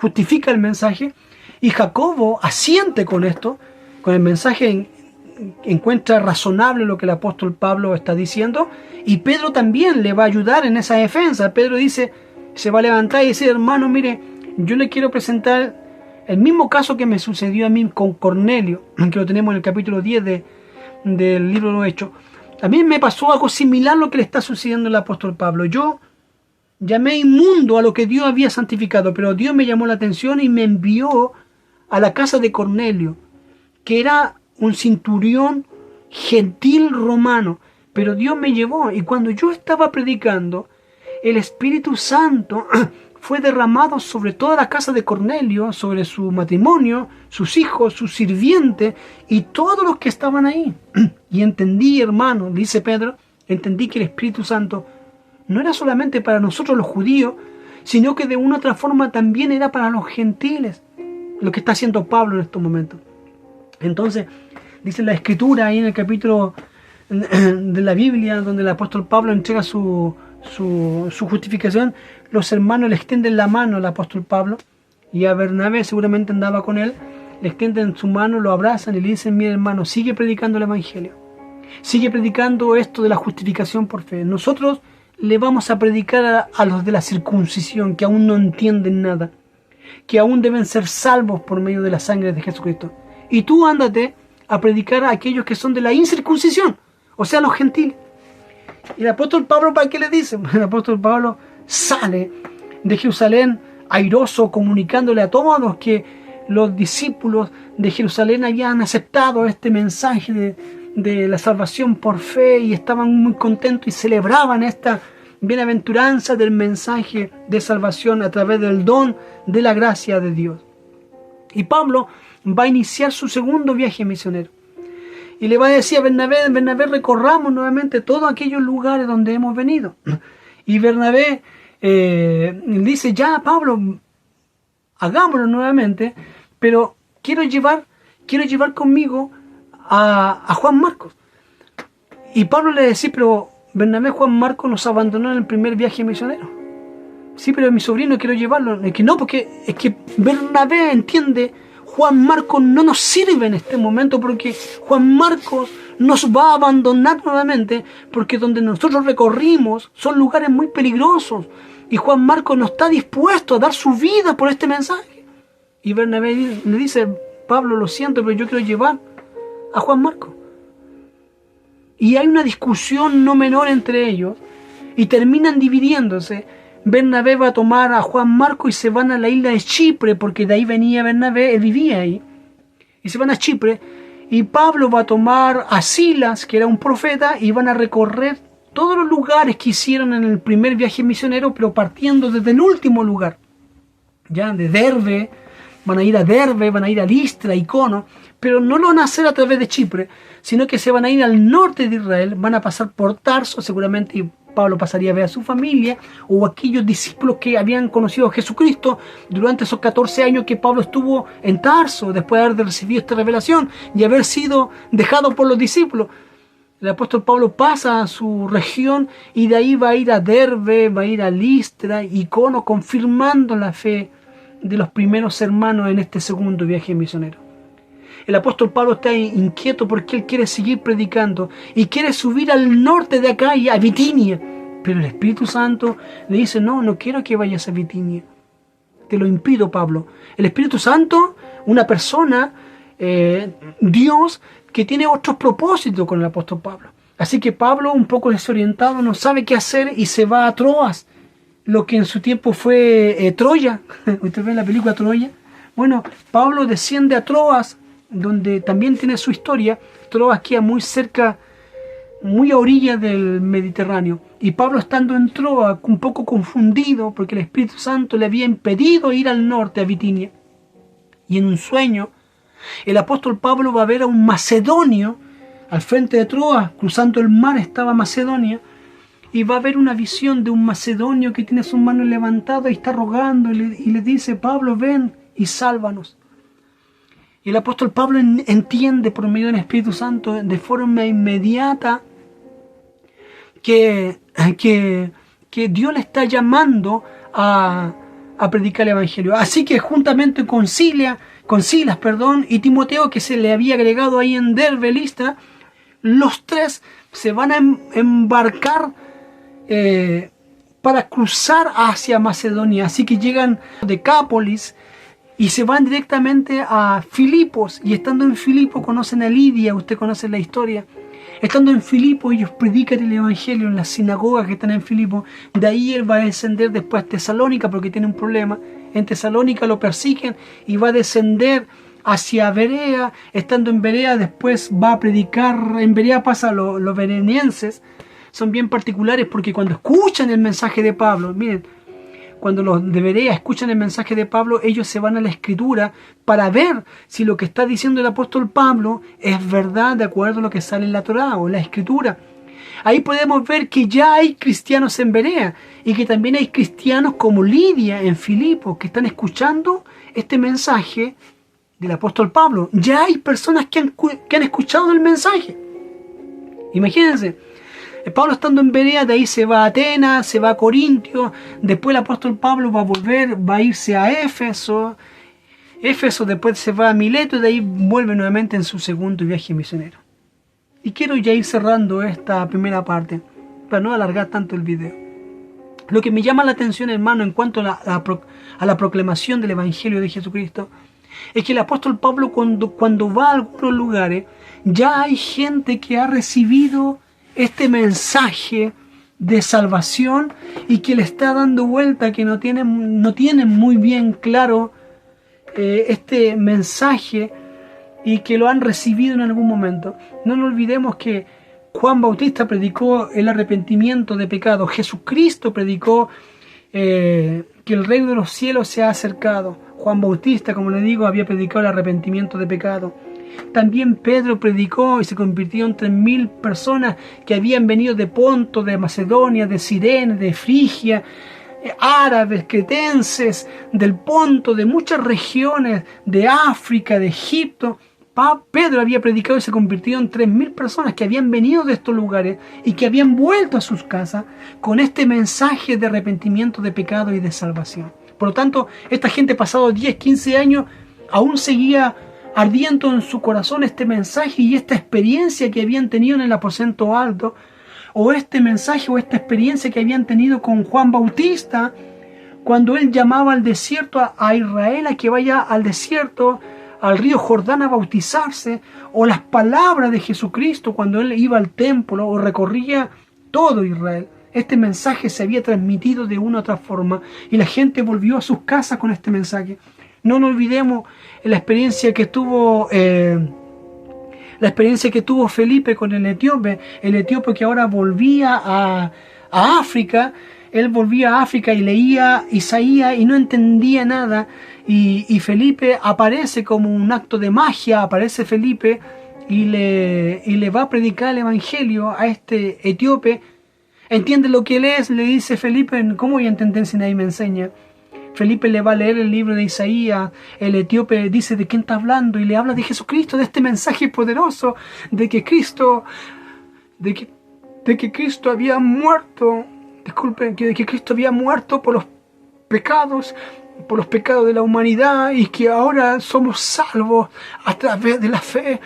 Justifica el mensaje, y Jacobo asiente con esto, con el mensaje, encuentra razonable lo que el apóstol Pablo está diciendo, y Pedro también le va a ayudar en esa defensa. Pedro se va a levantar y decir: hermano, mire, yo le quiero presentar el mismo caso que me sucedió a mí con Cornelio, que lo tenemos en el capítulo 10 del libro de los Hechos. A mí me pasó algo similar a lo que le está sucediendo al apóstol Pablo. Yo llamé inmundo a lo que Dios había santificado, pero Dios me llamó la atención y me envió a la casa de Cornelio, que era un centurión gentil romano, pero Dios me llevó, y cuando yo estaba predicando, el Espíritu Santo fue derramado sobre toda la casa de Cornelio, sobre su matrimonio, sus hijos, sus sirvientes y todos los que estaban ahí. Y entendí, hermano, dice Pedro, entendí que el Espíritu Santo no era solamente para nosotros los judíos, sino que de una u otra forma también era para los gentiles, lo que está haciendo Pablo en estos momentos. Entonces, dice la Escritura ahí en el capítulo de la Biblia, donde el apóstol Pablo entrega su su justificación, los hermanos le extienden la mano al apóstol Pablo, y a Bernabé, seguramente andaba con él, le extienden su mano, lo abrazan y le dicen: mira, hermano, sigue predicando el evangelio, sigue predicando esto de la justificación por fe. Nosotros le vamos a predicar a los de la circuncisión, que aún no entienden nada, que aún deben ser salvos por medio de la sangre de Jesucristo. Y tú ándate a predicar a aquellos que son de la incircuncisión, o sea, los gentiles. Y el apóstol Pablo, ¿para qué le dice? El apóstol Pablo sale de Jerusalén airoso, comunicándole a todos que los discípulos de Jerusalén habían aceptado este mensaje de la salvación por fe, y estaban muy contentos y celebraban esta bienaventuranza del mensaje de salvación a través del don de la gracia de Dios. Y Pablo va a iniciar su segundo viaje misionero. Y le va a decir a Bernabé, recorramos nuevamente todos aquellos lugares donde hemos venido. Y Bernabé dice: ya, Pablo, hagámoslo nuevamente, pero quiero llevar conmigo a Juan Marcos. Y Pablo le decía: pero Bernabé, Juan Marcos nos abandonó en el primer viaje misionero. Sí, pero mi sobrino quiero llevarlo. Es que no, porque es que Bernabé entiende: Juan Marcos no nos sirve en este momento, porque Juan Marcos nos va a abandonar nuevamente, porque donde nosotros recorrimos son lugares muy peligrosos, y Juan Marcos no está dispuesto a dar su vida por este mensaje. Y Bernabé le dice: Pablo, lo siento, pero yo quiero llevar a Juan Marcos. Y hay una discusión no menor entre ellos, y terminan dividiéndose. Bernabé va a tomar a Juan Marcos y se van a la isla de Chipre, porque de ahí venía Bernabé, él vivía ahí. Y se van a Chipre, y Pablo va a tomar a Silas, que era un profeta, y van a recorrer todos los lugares que hicieron en el primer viaje misionero, pero partiendo desde el último lugar, ya de Derbe. Van a ir a Derbe, van a ir a Listra, Icono, pero no lo van a hacer a través de Chipre, sino que se van a ir al norte de Israel, van a pasar por Tarso, seguramente, y Pablo pasaría a ver a su familia, o aquellos discípulos que habían conocido a Jesucristo durante esos 14 años que Pablo estuvo en Tarso, después de haber recibido esta revelación y haber sido dejado por los discípulos. El apóstol Pablo pasa a su región, y de ahí va a ir a Derbe, va a ir a Listra, Icono, confirmando la fe de los primeros hermanos en este segundo viaje misionero. El apóstol Pablo está inquieto porque él quiere seguir predicando y quiere subir al norte de acá y a Bitinia, pero el Espíritu Santo le dice: no quiero que vayas a Bitinia, te lo impido, Pablo. El Espíritu Santo, una persona, Dios, que tiene otros propósitos con el apóstol Pablo. Así que Pablo, un poco desorientado, no sabe qué hacer y se va a Troas, lo que en su tiempo fue Troya. ¿Usted ve la película Troya? Bueno, Pablo desciende a Troas, donde también tiene su historia. Troas queda muy cerca, muy a orillas del Mediterráneo. Y Pablo, estando en Troas, un poco confundido, porque el Espíritu Santo le había impedido ir al norte, a Bitinia. Y en un sueño, el apóstol Pablo va a ver a un macedonio al frente de Troas, cruzando el mar estaba Macedonia, y va a ver una visión de un macedonio que tiene sus manos levantadas y está rogando, y le dice: Pablo, ven y sálvanos. Y el apóstol Pablo entiende por medio del Espíritu Santo de forma inmediata que Dios le está llamando a predicar el Evangelio. Así que juntamente con Silas, y Timoteo, que se le había agregado ahí en Derbe, Listra, los tres se van a embarcar para cruzar hacia Macedonia. Así que llegan a Decápolis y se van directamente a Filipos, y estando en Filipos conocen a Lidia. Usted conoce la historia. Estando en Filipos, ellos predican el Evangelio en las sinagogas que están en Filipos. De ahí él va a descender después a Tesalónica, porque tiene un problema. En Tesalónica lo persiguen y va a descender hacia Berea. Estando en Berea, después va a predicar. En Berea pasa los berenienses. Son bien particulares, porque cuando escuchan el mensaje de Pablo, miren, cuando los de Berea escuchan el mensaje de Pablo, ellos se van a la Escritura para ver si lo que está diciendo el apóstol Pablo es verdad de acuerdo a lo que sale en la Torá o en la Escritura. Ahí podemos ver que ya hay cristianos en Berea, y que también hay cristianos como Lidia en Filipos que están escuchando este mensaje del apóstol Pablo. Ya hay personas que han escuchado el mensaje. Imagínense, Pablo estando en Berea, de ahí se va a Atenas, se va a Corintio, después el apóstol Pablo va a volver, va a irse a Éfeso, después se va a Mileto y de ahí vuelve nuevamente en su segundo viaje misionero. Y quiero ya ir cerrando esta primera parte, para no alargar tanto el video. Lo que me llama la atención, hermano, en cuanto a la proclamación del Evangelio de Jesucristo, es que el apóstol Pablo cuando va a algunos lugares, ya hay gente que ha recibido este mensaje de salvación y que le está dando vuelta, que no tienen muy bien claro este mensaje y que lo han recibido en algún momento. No nos olvidemos que Juan Bautista predicó el arrepentimiento de pecado. Jesucristo predicó que el reino de los cielos se ha acercado. Juan Bautista, como le digo, había predicado el arrepentimiento de pecado. También Pedro predicó y se convirtió en 3.000 personas que habían venido de Ponto, de Macedonia, de Cirene, de Frigia, árabes, cretenses, del Ponto, de muchas regiones, de África, de Egipto. Pedro había predicado y se convirtió en 3.000 personas que habían venido de estos lugares y que habían vuelto a sus casas con este mensaje de arrepentimiento de pecado y de salvación. Por lo tanto, esta gente, pasados 10, 15 años, aún seguía ardiendo en su corazón este mensaje y esta experiencia que habían tenido en el aposento alto, o este mensaje o esta experiencia que habían tenido con Juan Bautista, cuando él llamaba al desierto a Israel a que vaya al desierto, al río Jordán a bautizarse, o las palabras de Jesucristo cuando él iba al templo o recorría todo Israel. Este mensaje se había transmitido de una u otra forma y la gente volvió a sus casas con este mensaje. No nos olvidemos la experiencia que tuvo Felipe con el etíope que ahora volvía a África. Él volvía a África y leía Isaías y no entendía nada. Y Felipe aparece como un acto de magia, aparece Felipe y le va a predicar el evangelio a este etíope. ¿Entiende lo que él es? Le dice Felipe, ¿cómo voy a entender si nadie me enseña? Felipe le va a leer el libro de Isaías, el etíope dice de quién está hablando y le habla de Jesucristo, de este mensaje poderoso, de que Cristo había muerto, de que Cristo había muerto por los pecados de la humanidad y que ahora somos salvos a través de la fe.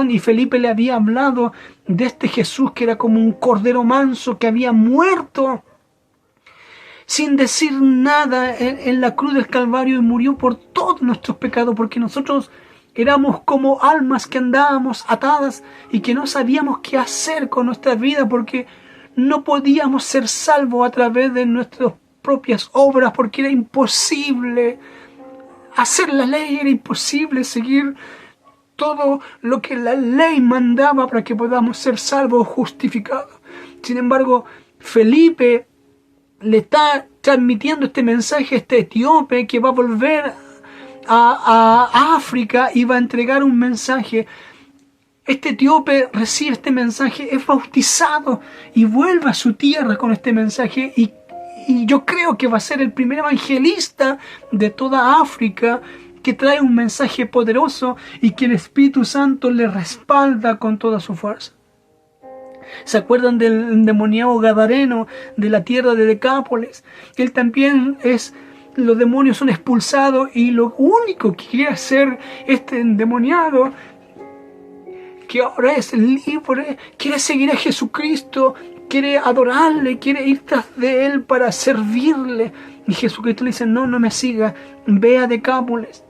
Y Felipe le había hablado de este Jesús que era como un cordero manso que había muerto sin decir nada en la cruz del Calvario y murió por todos nuestros pecados, porque nosotros éramos como almas que andábamos atadas y que no sabíamos qué hacer con nuestra vida, porque no podíamos ser salvos a través de nuestras propias obras, porque era imposible hacer la ley, era imposible seguir todo lo que la ley mandaba para que podamos ser salvos o justificados. Sin embargo, Felipe le está transmitiendo este mensaje a este etíope que va a volver a África y va a entregar un mensaje. Este etíope recibe este mensaje, es bautizado y vuelve a su tierra con este mensaje y yo creo que va a ser el primer evangelista de toda África que trae un mensaje poderoso y que el Espíritu Santo le respalda con toda su fuerza. ¿Se acuerdan del endemoniado gadareno de la tierra de Decápolis? Él también los demonios son expulsados y lo único que quiere hacer este endemoniado, que ahora es libre, quiere seguir a Jesucristo, quiere adorarle, quiere ir tras de él para servirle. Y Jesucristo le dice, no me siga, ve a Decápolis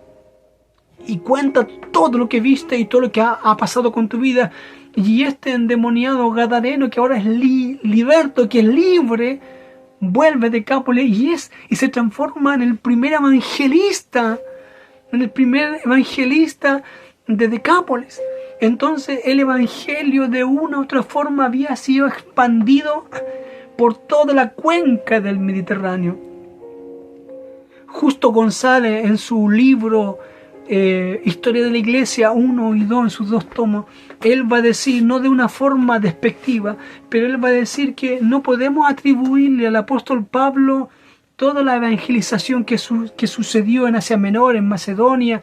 y cuenta todo lo que viste y todo lo que ha pasado con tu vida. Y este endemoniado gadareno que ahora es liberto, que es libre, vuelve a Decápolis y se transforma en el primer evangelista de Decápolis. Entonces el evangelio de una u otra forma había sido expandido por toda la cuenca del Mediterráneo. Justo González, en su libro Historia de la Iglesia 1 y 2, en sus 2 tomos, él va a decir, no de una forma despectiva, pero él va a decir que no podemos atribuirle al apóstol Pablo toda la evangelización que sucedió en Asia Menor, en Macedonia,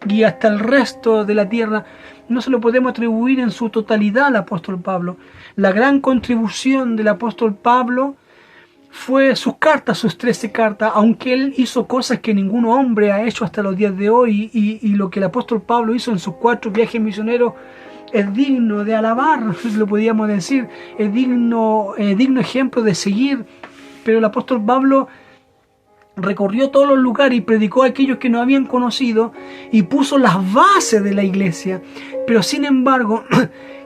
y hasta el resto de la tierra, no se lo podemos atribuir en su totalidad al apóstol Pablo. La gran contribución del apóstol Pablo fue sus cartas, sus 13 cartas, aunque él hizo cosas que ningún hombre ha hecho hasta los días de hoy, y lo que el apóstol Pablo hizo en sus 4 viajes misioneros es digno de alabar, lo podríamos decir, es digno ejemplo de seguir. Pero el apóstol Pablo recorrió todos los lugares y predicó a aquellos que no habían conocido y puso las bases de la iglesia. Pero sin embargo,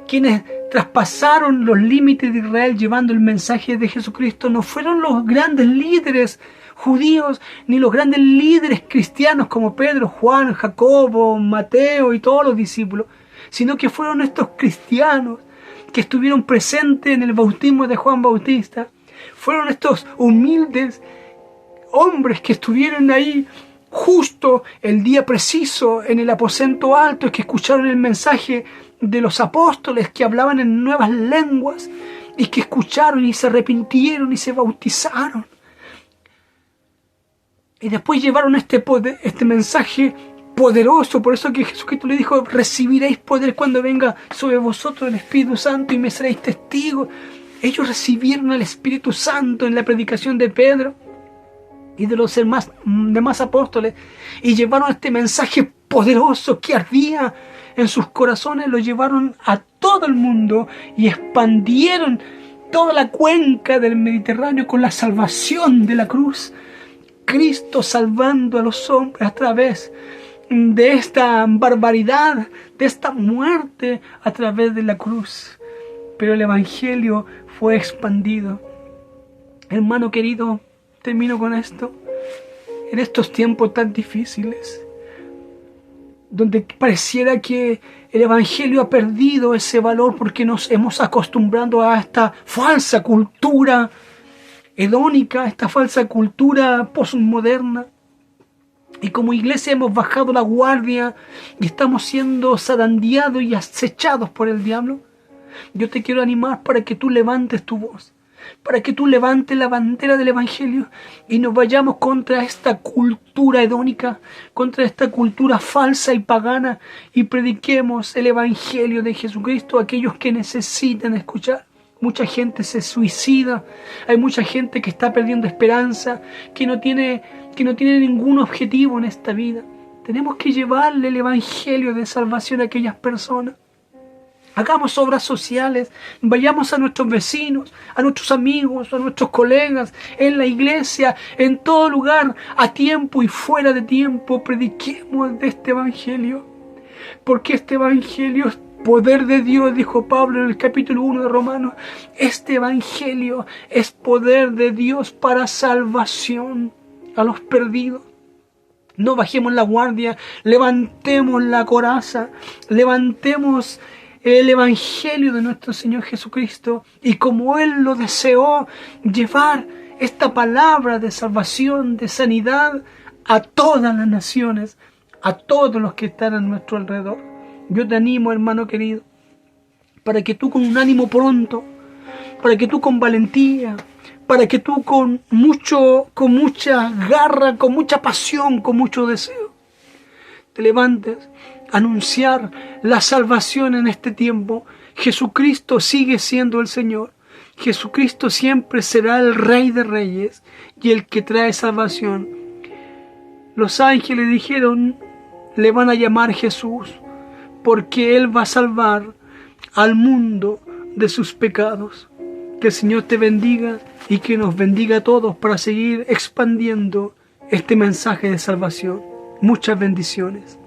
quienes traspasaron los límites de Israel llevando el mensaje de Jesucristo no fueron los grandes líderes judíos ni los grandes líderes cristianos como Pedro, Juan, Jacobo, Mateo y todos los discípulos, sino que fueron estos cristianos que estuvieron presentes en el bautismo de Juan Bautista. Fueron estos humildes hombres que estuvieron ahí justo el día preciso en el aposento alto, que escucharon el mensaje de los apóstoles que hablaban en nuevas lenguas y que escucharon y se arrepintieron y se bautizaron. Y después llevaron este mensaje poderoso. Por eso que Jesucristo le dijo: recibiréis poder cuando venga sobre vosotros el Espíritu Santo y me seréis testigos. Ellos recibieron al Espíritu Santo en la predicación de Pedro y de los demás apóstoles, y llevaron este mensaje poderoso que ardía en sus corazones, lo llevaron a todo el mundo y expandieron toda la cuenca del Mediterráneo con la salvación de la cruz. Cristo salvando a los hombres a través de esta barbaridad, de esta muerte a través de la cruz. Pero el Evangelio fue expandido. Hermano querido, termino con esto. En estos tiempos tan difíciles, donde pareciera que el Evangelio ha perdido ese valor porque nos hemos acostumbrado a esta falsa cultura hedónica, esta falsa cultura postmoderna, y como iglesia hemos bajado la guardia y estamos siendo zarandeados y acechados por el diablo, yo te quiero animar para que tú levantes tu voz, para que tú levantes la bandera del Evangelio y nos vayamos contra esta cultura hedónica, contra esta cultura falsa y pagana, y prediquemos el Evangelio de Jesucristo a aquellos que necesitan escuchar. Mucha gente se suicida, hay mucha gente que está perdiendo esperanza, que no tiene ningún objetivo en esta vida. Tenemos que llevarle el Evangelio de salvación a aquellas personas. Hagamos obras sociales, vayamos a nuestros vecinos, a nuestros amigos, a nuestros colegas, en la iglesia, en todo lugar, a tiempo y fuera de tiempo, prediquemos de este Evangelio. Porque este Evangelio es poder de Dios, dijo Pablo en el capítulo 1 de Romanos. Este Evangelio es poder de Dios para salvación a los perdidos. No bajemos la guardia, levantemos la coraza, levantemos el Evangelio de nuestro Señor Jesucristo, y como Él lo deseó, llevar esta palabra de salvación, de sanidad a todas las naciones, a todos los que están a nuestro alrededor. Yo te animo, hermano querido, para que tú con un ánimo pronto, para que tú con valentía, para que tú con mucha garra, con mucha pasión, con mucho deseo, te levantes a anunciar la salvación en este tiempo. Jesucristo sigue siendo el Señor. Jesucristo siempre será el Rey de Reyes y el que trae salvación. Los ángeles dijeron, le van a llamar Jesús, porque Él va a salvar al mundo de sus pecados. Que el Señor te bendiga y que nos bendiga a todos para seguir expandiendo este mensaje de salvación. Muchas bendiciones.